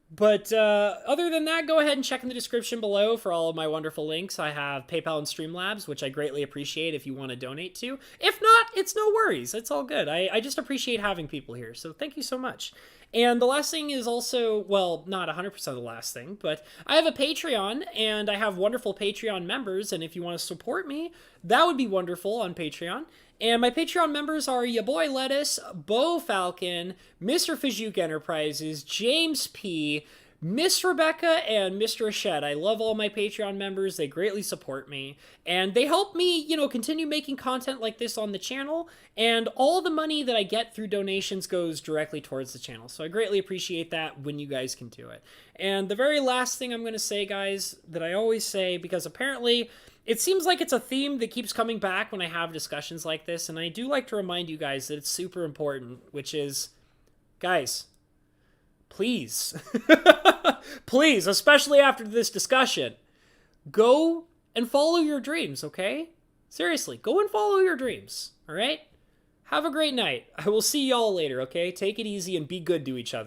But other than that, go ahead and check in the description below for all of my wonderful links. I have PayPal and Streamlabs, which I greatly appreciate if you want to donate to. If not, it's no worries. It's all good. I just appreciate having people here, so thank you so much. And the last thing is also, well, not 100% the last thing, but I have a Patreon, and I have wonderful Patreon members, and if you want to support me, that would be wonderful on Patreon. And my Patreon members are ya boy Lettuce, Bo Falcon, Mr. Fajuk Enterprises, James P., Miss Rebecca, and Mr. Ashed. I love all my Patreon members. They greatly support me. And they help me, continue making content like this on the channel. And all the money that I get through donations goes directly towards the channel. So I greatly appreciate that when you guys can do it. And the very last thing I'm going to say, guys, that I always say, because apparently it seems like it's a theme that keeps coming back when I have discussions like this, and I do like to remind you guys that it's super important, which is, guys, please, please, especially after this discussion, go and follow your dreams, okay? Seriously, go and follow your dreams, all right? Have a great night. I will see y'all later, okay? Take it easy and be good to each other.